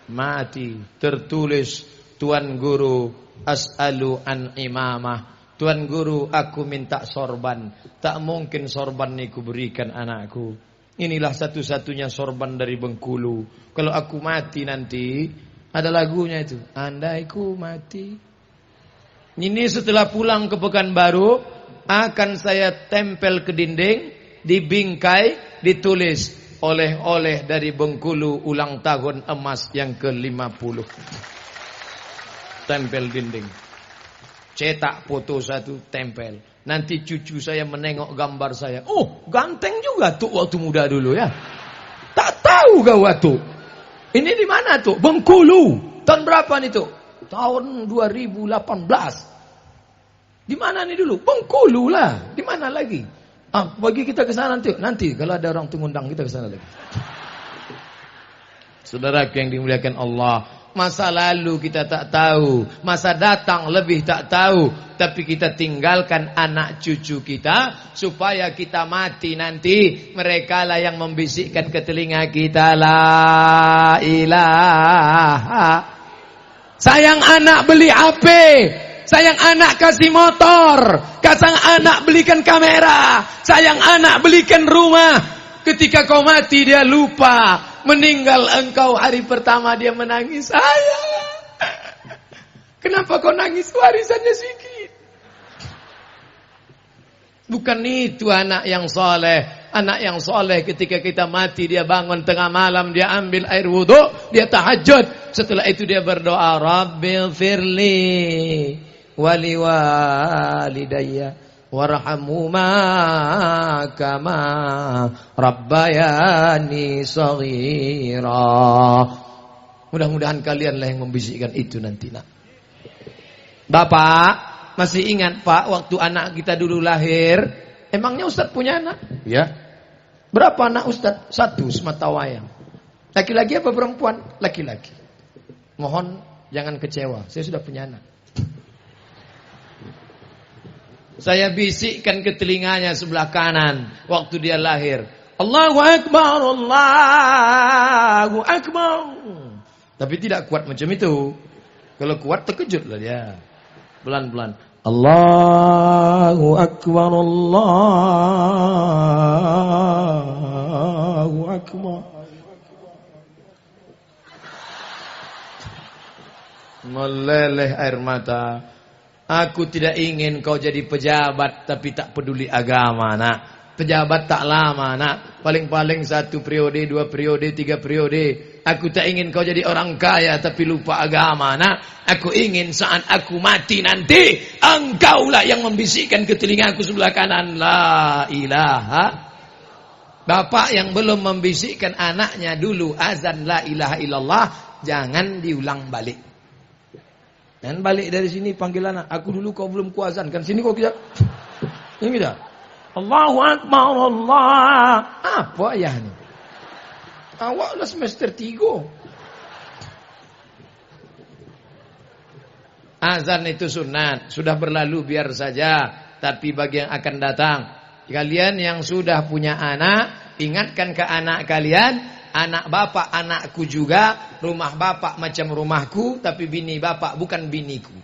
mati. Tertulis Tuan Guru as'alu an imamah. Tuan Guru, aku minta sorban. Tak mungkin sorban ni ku berikan anakku. Inilah satu-satunya sorban dari Bengkulu. Kalau aku mati nanti, ada lagunya itu. Andai ku mati. Ini setelah pulang ke Pekanbaru, akan saya tempel ke dinding, di bingkai, ditulis oleh-oleh dari Bengkulu ulang tahun emas yang ke-50. Tempel dinding. Cetak foto satu, tempel. Nanti cucu saya menengok gambar saya. Oh, ganteng juga tuh waktu muda dulu ya. Tak tahu kau waktu. Ini di mana tuh? Bengkulu. Tahun berapa nih tuh? Tahun 2018. Di mana nih dulu? Bengkulu lah. Di mana lagi? Bagi kita ke sana nanti. Nanti kalau ada orang ngundang kita ke sana lagi. Saudara yang dimuliakan Allah, masa lalu kita tak tahu, masa datang lebih tak tahu, tapi kita tinggalkan anak cucu kita supaya kita mati nanti mereka lah yang membisikkan ke telinga kita, la ilaha. Sayang anak beli HP, sayang anak kasih motor, sayang anak belikan kamera, sayang anak belikan rumah. Ketika kau mati dia lupa, meninggal engkau hari pertama dia menangis, sayang. Kenapa kau nangis? Warisannya sedikit. Bukan itu anak yang soleh. Anak yang soleh ketika kita mati dia bangun tengah malam, dia ambil air wudhu, dia tahajud. Setelah itu dia berdoa, Rabbil firli wali walidayya warhamhuma kama rabbayani shaghira. Mudah-mudahan kalianlah yang membisikkan itu nanti nak. Bapak, masih ingat Pak waktu anak kita dulu lahir? Emangnya Ustaz punya anak? Ya. Berapa anak Ustaz? 1 semata wayang. Laki-laki apa perempuan? Laki-laki. Mohon jangan kecewa, saya sudah punya anak. Saya bisikkan ke telinganya sebelah kanan waktu dia lahir. Allahu Akbar, Allahu Akbar. Tapi tidak kuat macam itu. Kalau kuat terkejutlah dia. Pelan-pelan. Allahu Akbar, Allahu Akbar. Meleleh air mata. Aku tidak ingin kau jadi pejabat tapi tak peduli agama nak. Pejabat tak lama nak. Paling-paling 1 periode, 2 periode, 3 periode. Aku tak ingin kau jadi orang kaya tapi lupa agama nak. Aku ingin saat aku mati nanti, engkaulah yang membisikkan ke telingaku sebelah kanan, la ilaha. Bapak yang belum membisikkan anaknya dulu azan la ilaha illallah, jangan diulang balik. Dan balik dari sini panggil anak. Aku dulu kau belum kuazan kan sini kau kita. Ini kita. Allahu Akbar, Allah. Apa ayah ni? Awak dah semester 3. Azan itu sunat, sudah berlalu biar saja. Tapi bagi yang akan datang, kalian yang sudah punya anak, ingatkan ke anak kalian. Anak bapak anakku juga, rumah bapak macam rumahku, tapi bini bapak bukan biniku.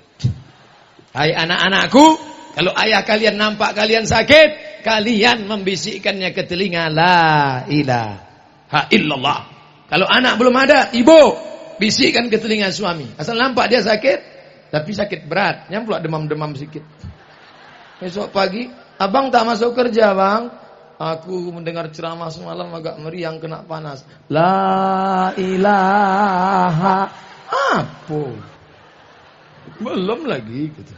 Hai anak-anakku, kalau ayah kalian nampak kalian sakit, kalian membisikkannya ke telinga, la ilaha illallah. Kalau anak belum ada, ibu bisikkan ke telinga suami. Asal nampak dia sakit, tapi sakit berat, nyamplok demam-demam sikit. Besok pagi, abang tak masuk kerja bang. Aku mendengar ceramah semalam agak meriang kena panas. La ilaha. Apa? Belum lagi gitu.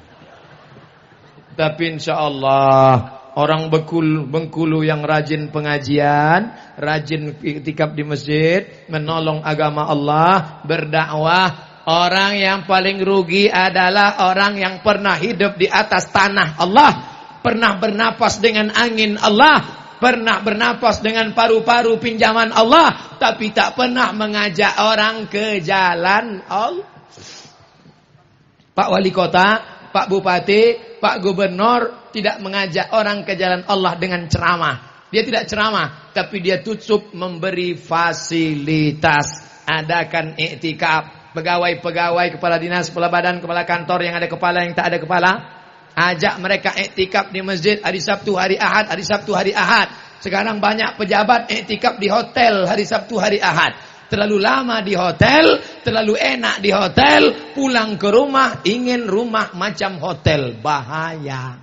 Tapi insya Allah orang Bengkulu yang rajin pengajian, rajin iktikaf di masjid, menolong agama Allah, berdakwah. Orang yang paling rugi adalah orang yang pernah hidup di atas tanah Allah, pernah bernapas dengan angin Allah, pernah bernapas dengan paru-paru pinjaman Allah, tapi tak pernah mengajak orang ke jalan Allah. Pak Wali Kota, Pak Bupati, Pak Gubernur tidak mengajak orang ke jalan Allah dengan ceramah. Dia tidak ceramah, tapi dia tutup memberi fasilitas. Adakan iktikaf. Pegawai-pegawai, kepala dinas, kepala badan, kepala kantor yang ada kepala, yang tak ada kepala. Ajak mereka iktikaf di masjid hari Sabtu, hari Ahad, hari Sabtu, hari Ahad. Sekarang banyak pejabat iktikaf di hotel hari Sabtu, hari Ahad. Terlalu lama di hotel, terlalu enak di hotel, pulang ke rumah ingin rumah macam hotel. Bahaya.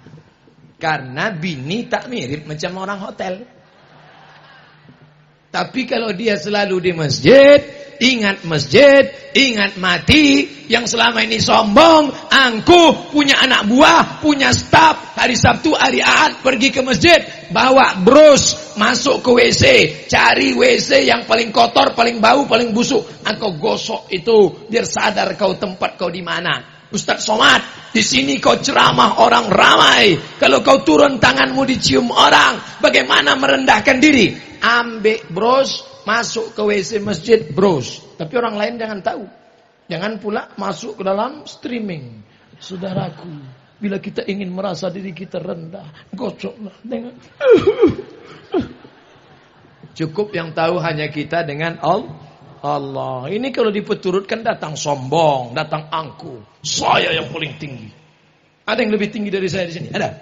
Karena bini tak mirip macam orang hotel. Tapi kalau dia selalu di masjid, ingat mati, yang selama ini sombong, angkuh, punya anak buah, punya staf, hari Sabtu, hari Ahad pergi ke masjid, bawa bros, masuk ke WC, cari WC yang paling kotor, paling bau, paling busuk, engkau gosok itu, biar sadar kau tempat kau di mana. Ustaz Somad, di sini kau ceramah orang ramai. Kalau kau turun tanganmu dicium orang, bagaimana merendahkan diri? Ambil bros, masuk ke WC masjid bros. Tapi orang lain jangan tahu. Jangan pula masuk ke dalam streaming. Saudaraku, bila kita ingin merasa diri kita rendah, gocoklah dengan cukup yang tahu hanya kita dengan Allah. Ini kalau dipeturutkan datang sombong, datang angkuh. Saya yang paling tinggi. Ada yang lebih tinggi dari saya di sini? Ada?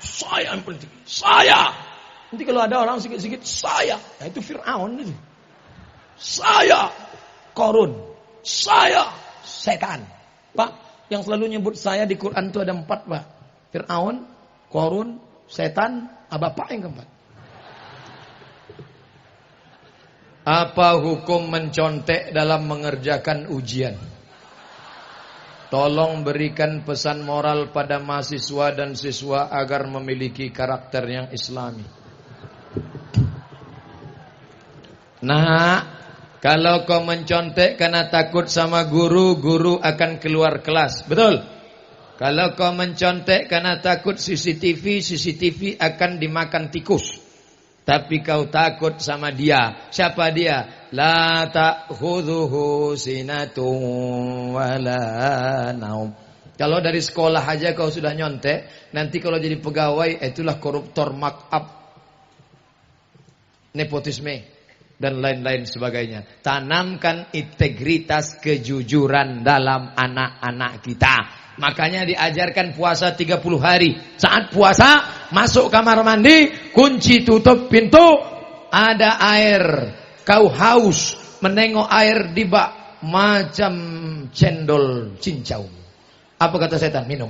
Saya yang paling tinggi. Saya. Nanti kalau ada orang sikit-sikit saya, nah itu Fir'aun itu. Saya Korun. Saya setan. Pak, yang selalu nyebut saya di Quran itu ada 4, Pak. Fir'aun, Korun, setan, Bapak yang keempat. Apa hukum mencontek dalam mengerjakan ujian? Tolong berikan pesan moral pada mahasiswa dan siswa agar memiliki karakter yang islami. Nah, kalau kau mencontek karena takut sama guru, guru akan keluar kelas. Betul? Kalau kau mencontek karena takut CCTV, CCTV akan dimakan tikus. Tapi kau takut sama dia. Siapa dia? La ta'khudhuhu sinatun wala naum. Kalau dari sekolah aja kau sudah nyontek, nanti kalau jadi pegawai itulah koruptor, markup, nepotisme dan lain-lain sebagainya. Tanamkan integritas, kejujuran dalam anak-anak kita. Makanya diajarkan puasa 30 hari. Saat puasa, masuk kamar mandi, kunci tutup pintu, ada air. Kau haus, menengok air di bak macam cendol cincau. Apa kata setan? Minum.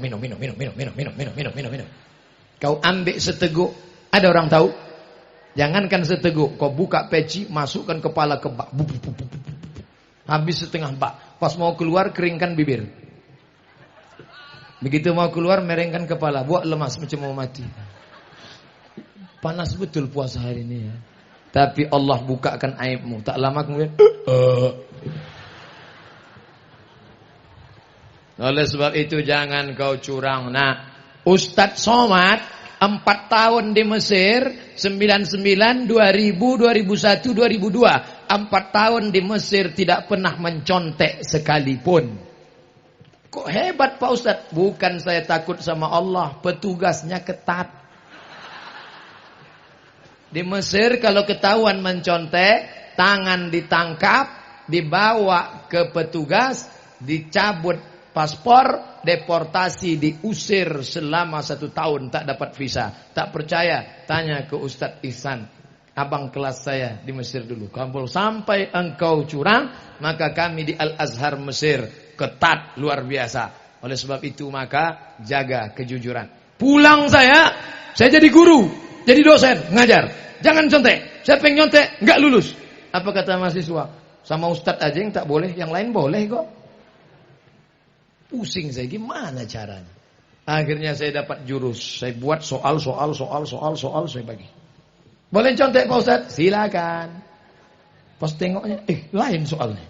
Kau ambil seteguk. Ada orang tahu? Jangankan seteguk, kau buka peci, masukkan kepala ke bak. Habis setengah bak. Pas mau keluar, keringkan bibir. Begitu mau keluar, merengkan kepala, buat lemas macam mau mati. Panas betul puasa hari ini ya. Tapi Allah bukakan aibmu. Tak lama kemudian oleh sebab itu jangan kau curang. Nah, Ustaz Somad 4 tahun di Mesir, 99, 2000, 2001, 2002. 4 tahun di Mesir tidak pernah mencontek sekalipun. Kok hebat Pak Ustaz? Bukan saya takut sama Allah, petugasnya ketat. Di Mesir kalau ketahuan mencontek, tangan ditangkap, dibawa ke petugas, dicabut paspor, deportasi, diusir selama 1 tahun, tak dapat visa. Tak percaya? Tanya ke Ustaz Ihsan, abang kelas saya di Mesir dulu. Kalau sampai engkau curang, maka kami di Al-Azhar Mesir ketat luar biasa. Oleh sebab itu maka jaga kejujuran. Pulang saya jadi guru, jadi dosen, ngajar. Jangan contek. Saya pengen nyontek, enggak lulus. Apa kata mahasiswa? Sama ustadz aja yang tak boleh, yang lain boleh kok. Pusing saya, gimana caranya? Akhirnya saya dapat jurus. Saya buat soal saya bagi. Boleh contek Pak Ustadz? Silakan. Pas tengoknya, lain soalnya.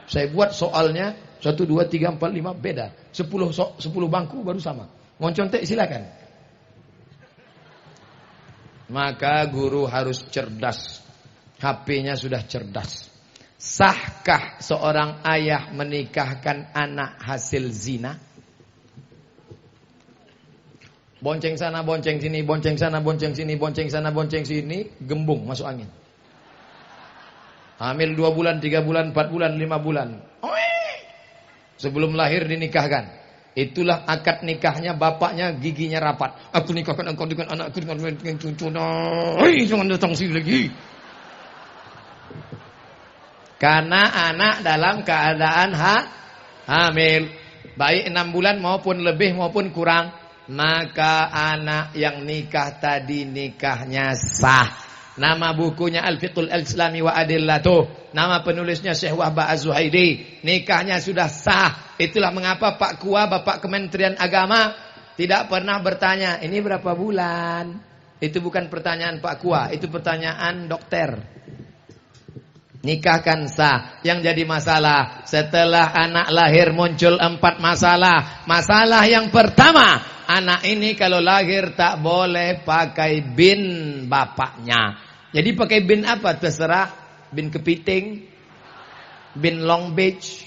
Saya buat soalnya 1, 2, 3, 4, 5 beda. 10 bangku baru sama. Mau contek silakan. Maka guru harus cerdas. HP-nya sudah cerdas. Sahkah seorang ayah menikahkan anak hasil zina? Bonceng sana, bonceng sini, bonceng sana, bonceng sini, bonceng sana, bonceng sini, gembung masuk angin. Hamil 2 bulan, 3 bulan, 4 bulan, 5 bulan. Sebelum lahir dinikahkan. Itulah akad nikahnya, bapaknya giginya rapat. Aku nikahkan engkau dengan anakku dengan cucu. Hei, jangan datang sini lagi. Karena anak dalam keadaan hamil, baik 6 bulan maupun lebih maupun kurang, maka anak yang nikah tadi nikahnya sah. Nama bukunya Al-Fiqhul Islami wa Adillatuh. Nama penulisnya Syekh Wahbah Az-Zuhaidi. Nikahnya sudah sah. Itulah mengapa Pak Kua, Bapak Kementerian Agama, tidak pernah bertanya, ini berapa bulan? Itu bukan pertanyaan Pak Kua, itu pertanyaan dokter. Nikah kan sah. Yang jadi masalah, setelah anak lahir muncul 4 masalah. Masalah yang pertama, anak ini kalau lahir tak boleh pakai bin bapaknya. Jadi pakai bin apa? Terserah. Bin kepiting, bin Long Beach,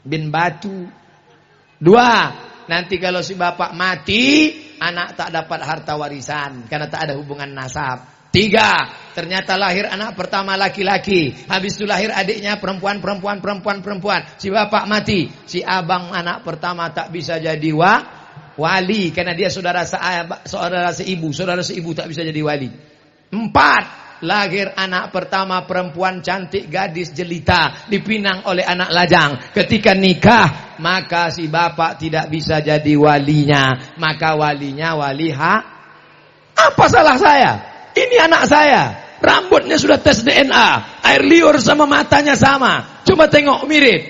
bin Batu. 2, nanti kalau si bapak mati, anak tak dapat harta warisan karena tak ada hubungan nasab. 3, ternyata lahir anak pertama laki-laki, habis itu lahir adiknya perempuan. Si bapak mati, si abang anak pertama tak bisa jadi wali karena dia saudara seibu tak bisa jadi wali. 4, lahir anak pertama perempuan cantik, gadis jelita, dipinang oleh anak lajang. Ketika nikah, maka si bapak tidak bisa jadi walinya. Maka walinya wali apa salah saya? Ini anak saya, rambutnya sudah tes DNA, air liur sama matanya sama. Coba tengok, mirip.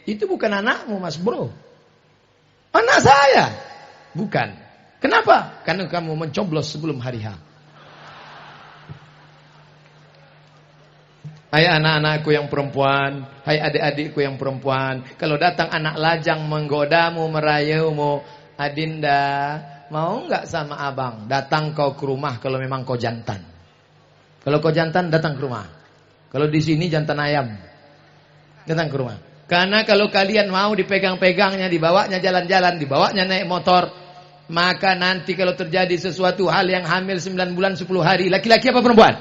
Itu bukan anakmu, Mas Bro. Anak saya. Bukan. Kenapa? Karena kamu mencoblos sebelum hari H. Hai anak-anakku yang perempuan, hai adik-adikku yang perempuan, kalau datang anak lajang menggodamu, merayumu, Adinda, mau nggak sama abang? Datang kau ke rumah kalau memang kau jantan. Kalau kau jantan, datang ke rumah. Kalau di sini jantan ayam, datang ke rumah. Karena kalau kalian mau dipegang-pegangnya, dibawanya jalan-jalan, dibawanya naik motor, maka nanti kalau terjadi sesuatu hal yang hamil 9 bulan 10 hari, laki-laki apa perempuan?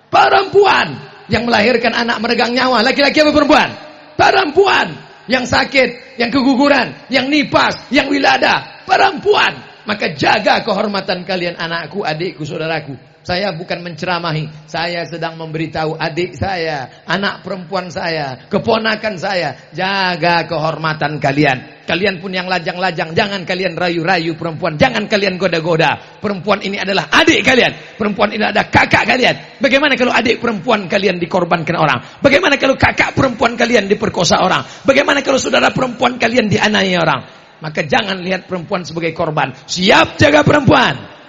Perempuan. Yang melahirkan anak meregang nyawa, laki-laki apa perempuan? Perempuan. Yang sakit, yang keguguran, yang nipas, yang wilada, perempuan. Maka jaga kehormatan kalian, anakku, adikku, saudaraku. Saya bukan menceramahi, saya sedang memberitahu adik saya, anak perempuan saya, keponakan saya, jaga kehormatan kalian. Kalian pun yang lajang-lajang, jangan kalian rayu-rayu perempuan, jangan kalian goda-goda. Perempuan ini adalah adik kalian, perempuan ini adalah kakak kalian. Bagaimana kalau adik perempuan kalian dikorbankan orang? Bagaimana kalau kakak perempuan kalian diperkosa orang? Bagaimana kalau saudara perempuan kalian dianiaya orang? Maka jangan lihat perempuan sebagai korban. Siap jaga perempuan.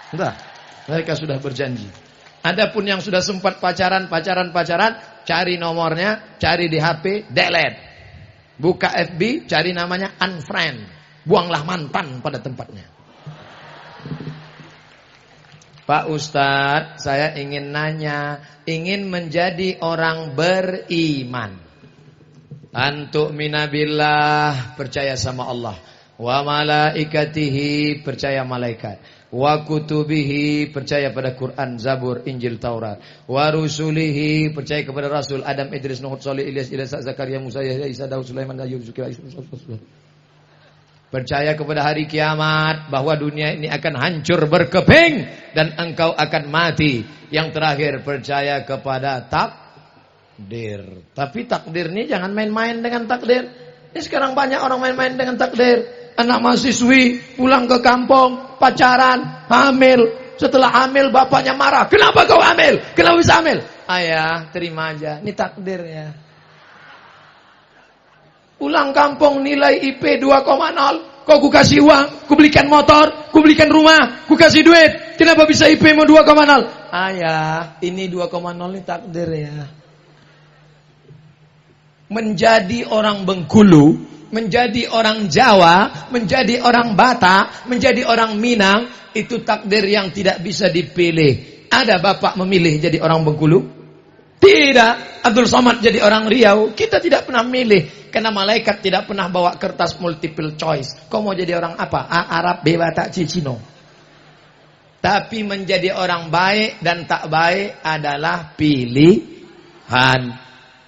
Sudah, mereka sudah berjanji. Adapun yang sudah sempat pacaran, cari nomornya, cari di HP, delete. Buka FB, cari namanya, unfriend. Buanglah mantan pada tempatnya. Pak Ustadz, saya ingin nanya, ingin menjadi orang beriman. Antuk minabillah, percaya sama Allah. Wa malaikatihi, percaya malaikat. Wa kutubihi, percaya pada Quran, Zabur, Injil, Taurat. Wa rusulihi, percaya kepada Rasul Adam, Idris, Nuh, Salih, Ilyas, Ilasa, Zakaria, Musa, Yahya, Isa, Daud, Sulaiman, Ayub, Zulkifli. Percaya kepada hari kiamat, bahwa dunia ini akan hancur berkeping dan engkau akan mati. Yang terakhir, percaya kepada takdir. Tapi takdir ini jangan main-main dengan takdir. Ini sekarang banyak orang main-main dengan takdir. Anak mahasiswi pulang ke kampung, pacaran, hamil. Setelah hamil bapaknya marah. Kenapa kau hamil? Kenapa bisa hamil? Ayah, terima aja. Ini takdir ya. Pulang kampung nilai IP 2,0. Kau ku kasih uang, ku belikan motor, ku belikan rumah, ku kasih duit. Kenapa bisa IP mau 2,0? Ayah, ini 2,0 ini takdir ya. Menjadi orang Bengkulu, menjadi orang Jawa, menjadi orang Batak, menjadi orang Minang, itu takdir yang tidak bisa dipilih. Ada bapak memilih jadi orang Bengkulu? Tidak. Abdul Somad jadi orang Riau? Kita tidak pernah milih. Karena malaikat tidak pernah bawa kertas multiple choice. Kau mau jadi orang apa? A, Arab, B, Batak, C, Cino. Tapi menjadi orang baik dan tak baik adalah pilihan.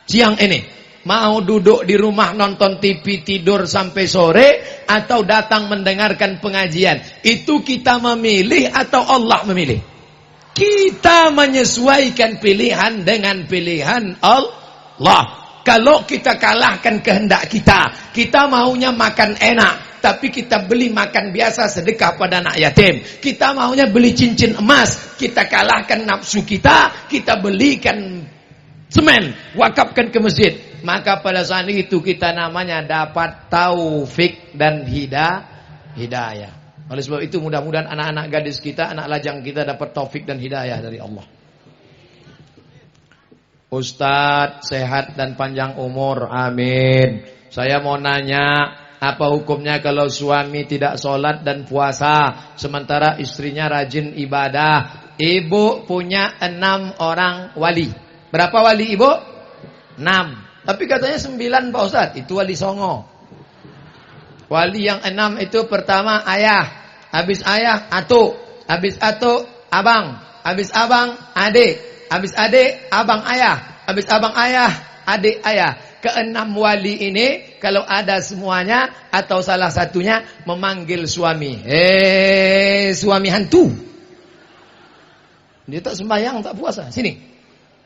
siang ini mau duduk di rumah nonton TV tidur sampai sore atau datang mendengarkan pengajian? Itu kita memilih atau Allah memilih? Kita menyesuaikan pilihan dengan pilihan Allah. Kalau kita kalahkan kehendak kita, kita maunya makan enak, tapi kita beli makan biasa sedekah pada anak yatim. Kita maunya beli cincin emas, kita kalahkan nafsu kita belikan semen, wakafkan ke masjid. Maka pada saat itu kita namanya dapat taufik dan hidayah. Oleh sebab itu mudah-mudahan anak-anak gadis kita, anak lajang kita dapat taufik dan hidayah dari Allah. Ustadz sehat dan panjang umur, amin. Saya mau nanya, apa hukumnya kalau suami tidak sholat dan puasa sementara istrinya rajin ibadah? Ibu punya 6 orang wali. Berapa wali ibu? 6. Tapi katanya 9 Pak Ustadz. Itu wali songo. Wali yang 6 itu pertama ayah. Habis ayah atuk. Habis atuk abang. Habis abang adik. Habis adik abang ayah. Habis abang ayah adik ayah. Ke-6 wali ini kalau ada semuanya atau salah satunya memanggil suami. Suami hantu. Dia tak sembahyang, tak puasa. Sini.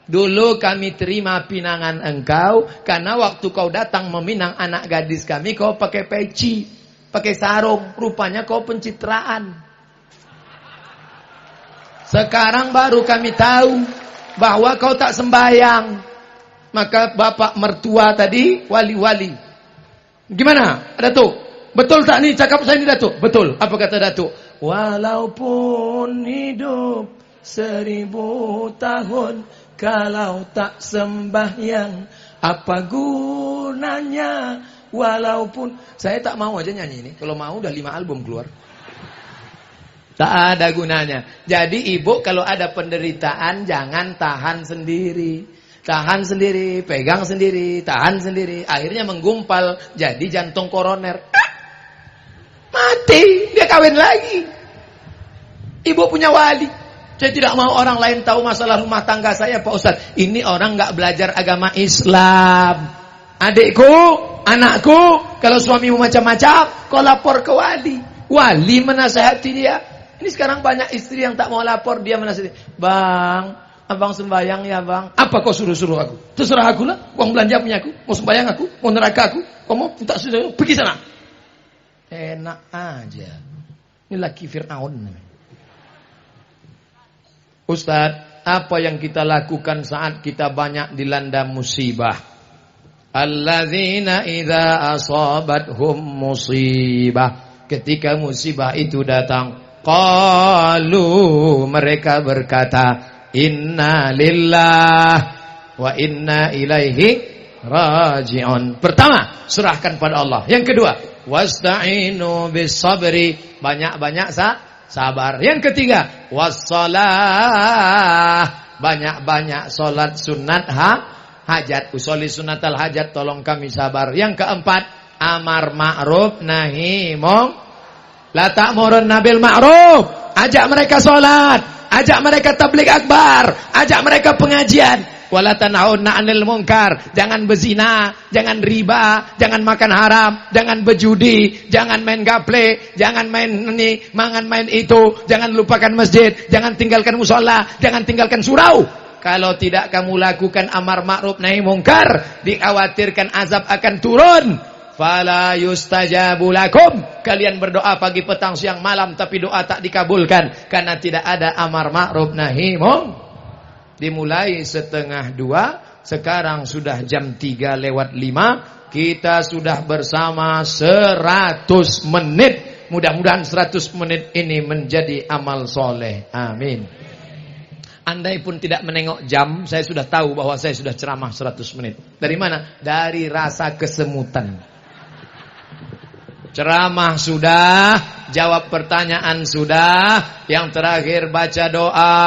Dulu kami terima pinangan engkau karena waktu kau datang meminang anak gadis kami kau pakai peci, pakai sarung, rupanya kau pencitraan. Sekarang baru kami tahu bahwa kau tak sembahyang. Maka bapak mertua tadi wali-wali. Gimana Datuk? Betul tak nih cakap saya ni Datuk? Betul. Apa kata Datuk? Walaupun hidup 1000 tahun, kalau tak sembahyang apa gunanya? Walaupun saya tak mau aja nyanyi ini. Kalau mau udah 5 album keluar. Tak ada gunanya. Jadi ibu kalau ada penderitaan jangan tahan sendiri. Tahan sendiri, pegang sendiri, tahan sendiri. Akhirnya menggumpal jadi jantung koroner. Mati, dia kawin lagi. Ibu punya wali. Saya tidak mau orang lain tahu masalah rumah tangga saya Pak Ustaz. Ini orang nggak belajar agama Islam. Adikku, anakku, kalau suamimu macam-macam, kau lapor ke wali. Wali menasihati dia. Ini sekarang banyak istri yang tak mau lapor, dia menasihati. Bang, abang sembahyang ya bang. Apa kau suruh-suruh aku? Terserah aku lah. Uang belanja punya aku. Mau sembahyang aku, mau neraka aku. Kau mau tak suruh, pergi sana. Enak aja. Ini laki Fir'aun. Ustaz, apa yang kita lakukan saat kita banyak dilanda musibah? Alladzina idza asabathum musibah. Ketika musibah itu datang, qalu, mereka berkata, inna lillah wa inna ilaihi raji'un. Pertama, serahkan pada Allah. Yang kedua, wasta'inu bis sabri, banyak-banyak sabar. Yang ketiga, wassalah, banyak-banyak salat sunat hajat. Usolli sunatal hajat, tolong kami sabar. Yang keempat, amar ma'ruf nahi mung. La ta'murun nabil ma'ruf, ajak mereka salat, ajak mereka tabligh akbar, ajak mereka pengajian. Wala tanhauna 'anil munkar, jangan berzina, jangan riba, jangan makan haram, jangan berjudi, jangan main gaple, jangan main ini, jangan main itu, jangan lupakan masjid, jangan tinggalkan mushola, jangan tinggalkan surau. Kalau tidak kamu lakukan amar ma'ruf nahi munkar, dikhawatirkan azab akan turun. Fala yustajabu lakum, kalian berdoa pagi petang siang malam tapi doa tak dikabulkan karena tidak ada amar ma'ruf nahi munkar. Dimulai 1:30, sekarang sudah jam 3:05. Kita sudah bersama 100 menit. Mudah-mudahan 100 menit ini menjadi amal soleh. Amin. Andai pun tidak menengok jam, saya sudah tahu bahwa saya sudah ceramah 100 menit. Dari mana? Dari rasa kesemutan. Ceramah sudah, jawab pertanyaan sudah, yang terakhir baca doa.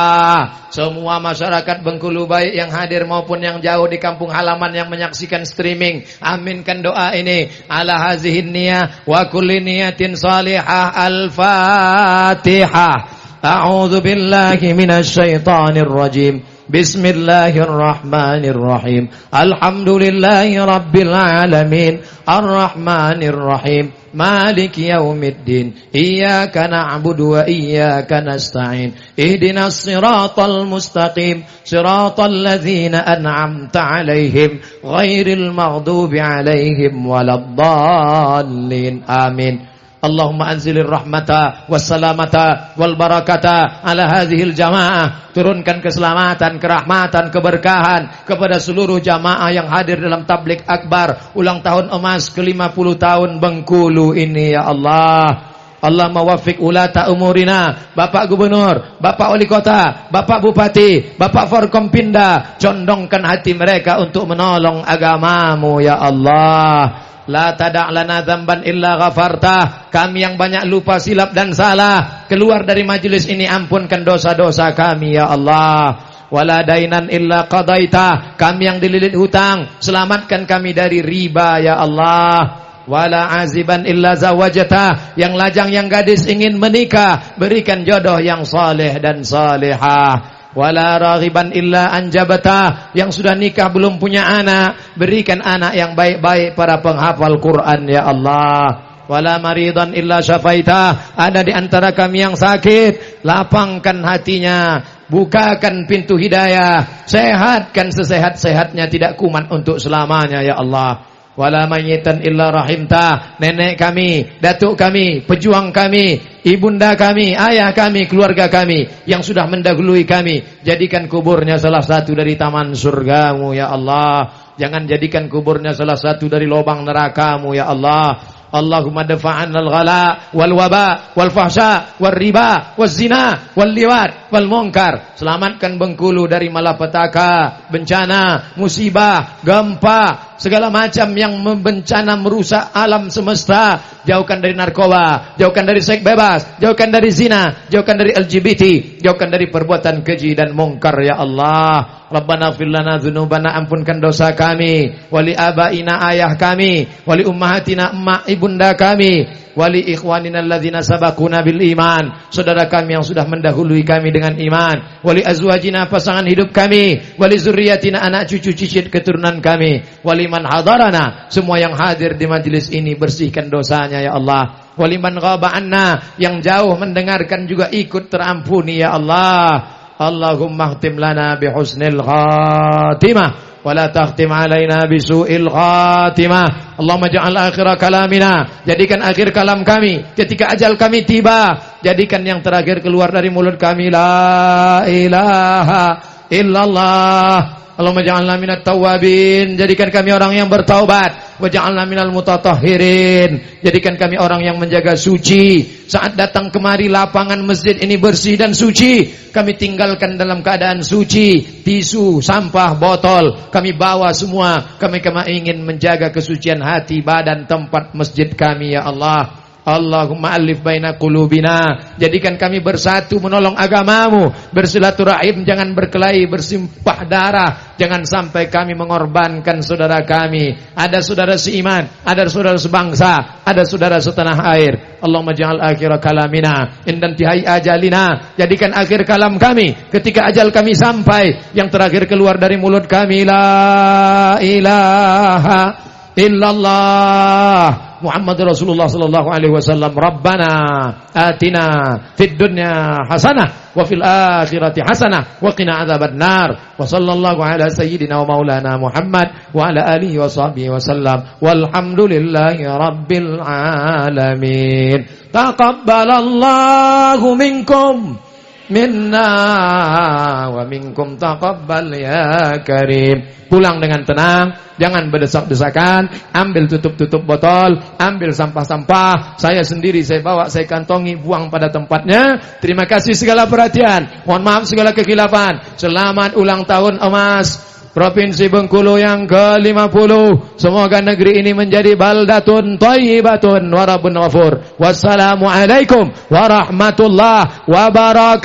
Semua masyarakat Bengkulu baik yang hadir maupun yang jauh di kampung halaman yang menyaksikan streaming, aminkan doa ini. Ala hazihin niyah wa kulli niyatin salihah. Al-Fatihah. A'udzu billahi minasy syaithanir rajim. Bismillahirrahmanirrahim. Alhamdulillahi rabbil alamin. Ar-Rahmanirrahim. Maliki yaumiddin. Iyyaka na'budu wa iyyaka nasta'in. Ihdinas siratal mustaqim. Siratal ladzina an'amta 'alaihim ghairil maghdubi 'alaihim waladdallin. Amin. Allahumma anzilir rahmata wassalamata wal barakata ala hadhil jamaah. Turunkan keselamatan, kerahmatan, keberkahan kepada seluruh jamaah yang hadir dalam tabligh akbar ulang tahun emas ke-50 tahun Bengkulu ini ya Allah. Allah mawaffiq ulata umurina, Bapak Gubernur, Bapak Wali Kota, Bapak Bupati, Bapak Forkompinda, condongkan hati mereka untuk menolong agamamu ya Allah. La tada' lana dzamban illa ghafartah. Kami yang banyak lupa, silap dan salah keluar dari majelis ini, ampunkan dosa-dosa kami ya Allah. Wala dainan illa qadaita. Kami yang dililit hutang, selamatkan kami dari riba ya Allah. Wala aziban illa zawajata. Yang lajang yang gadis ingin menikah, berikan jodoh yang saleh dan salihah. Wala raghiban illa anjabata. Yang sudah nikah belum punya anak, berikan anak yang baik-baik para penghafal Quran ya Allah. Wala maridan illa syafaita. Ada di antara kami yang sakit, lapangkan hatinya, bukakan pintu hidayah, sehatkan sesehat-sehatnya, tidak kumat untuk selamanya ya Allah. Wala mayyitan illa rahimta. Nenek kami, datuk kami, pejuang kami, ibunda kami, ayah kami, keluarga kami yang sudah mendahului kami, jadikan kuburnya salah satu dari taman surgamu ya Allah. Jangan jadikan kuburnya salah satu dari lubang nerakamu ya Allah. Allahumma dafa'anna al-ghala wal waba wal fahsya wal riba wal zina wal liwat wal munkar. Selamatkan Bengkulu dari malapetaka, bencana, musibah, gempa, segala macam yang bencana merusak alam semesta. Jauhkan dari narkoba, jauhkan dari seks bebas, jauhkan dari zina, jauhkan dari LGBT, jauhkan dari perbuatan keji dan mungkar ya Allah. Rabbana ighfir lana dzunubana, ampunkan dosa kami, wali abaina, ayah kami, wali ummahatina, emak ibunda kami, wali ikhwanina alladzina sabaquna bil iman, saudara kami yang sudah mendahului kami dengan iman, wali azwajina, pasangan hidup kami, wali zurriyatina, anak cucu cicit keturunan kami, wali man hadarana, semua yang hadir di majelis ini bersihkan dosanya ya Allah. Waliman ghaba anna, yang jauh mendengarkan juga ikut terampuni ya Allah. Allahumma khtim lana bihusnil khatimah wa la takhtim alaina bisu'il khatimah. Allahumma ja'al akhir kalamina, jadikan akhir kalam kami ketika ajal kami tiba, jadikan yang terakhir keluar dari mulut kami la ilaha illallah. Allahumma ja'alna minat tawabin, jadikan kami orang yang bertaubat. Wa ja'alna minal mutatahhirin, jadikan kami orang yang menjaga suci. Saat datang kemari lapangan masjid ini bersih dan suci, kami tinggalkan dalam keadaan suci. Tisu, sampah, botol kami bawa semua. Kami ingin menjaga kesucian hati, badan, tempat masjid kami ya Allah. Allahumma alif baina qulubina, jadikan kami bersatu menolong agamamu, bersilaturahim, jangan berkelahi, bersimpah darah, jangan sampai kami mengorbankan saudara kami. Ada saudara seiman, ada saudara sebangsa, ada saudara setanah air. Allahumma ja'al akhir kalamina indan tihai ajalina, jadikan akhir kalam kami ketika ajal kami sampai, yang terakhir keluar dari mulut kami la ilaha illallah Muhammad Rasulullah sallallahu alaihi wasallam. Rabbana atina fid dunya hasanah wa fil akhirati hasanah wa qina adzabannar. Wa sallallahu ala sayyidina wa maulana Muhammad wa ala alihi wa sahbihi wasallam. Walhamdulillahi rabbil alamin. Taqabbalallahu minkum minna wa minkum taqabbal ya karim. Pulang dengan tenang, jangan berdesak-desakan. Ambil tutup-tutup botol, ambil sampah-sampah. Saya sendiri saya bawa, saya kantongi, buang pada tempatnya. Terima kasih segala perhatian, mohon maaf segala kekhilafan. Selamat ulang tahun emas Provinsi Bengkulu yang ke-50. Semoga negeri ini menjadi baldatun thayyibatun wa rabbun ghafur. Wassalamualaikum warahmatullahi wabarakatuh.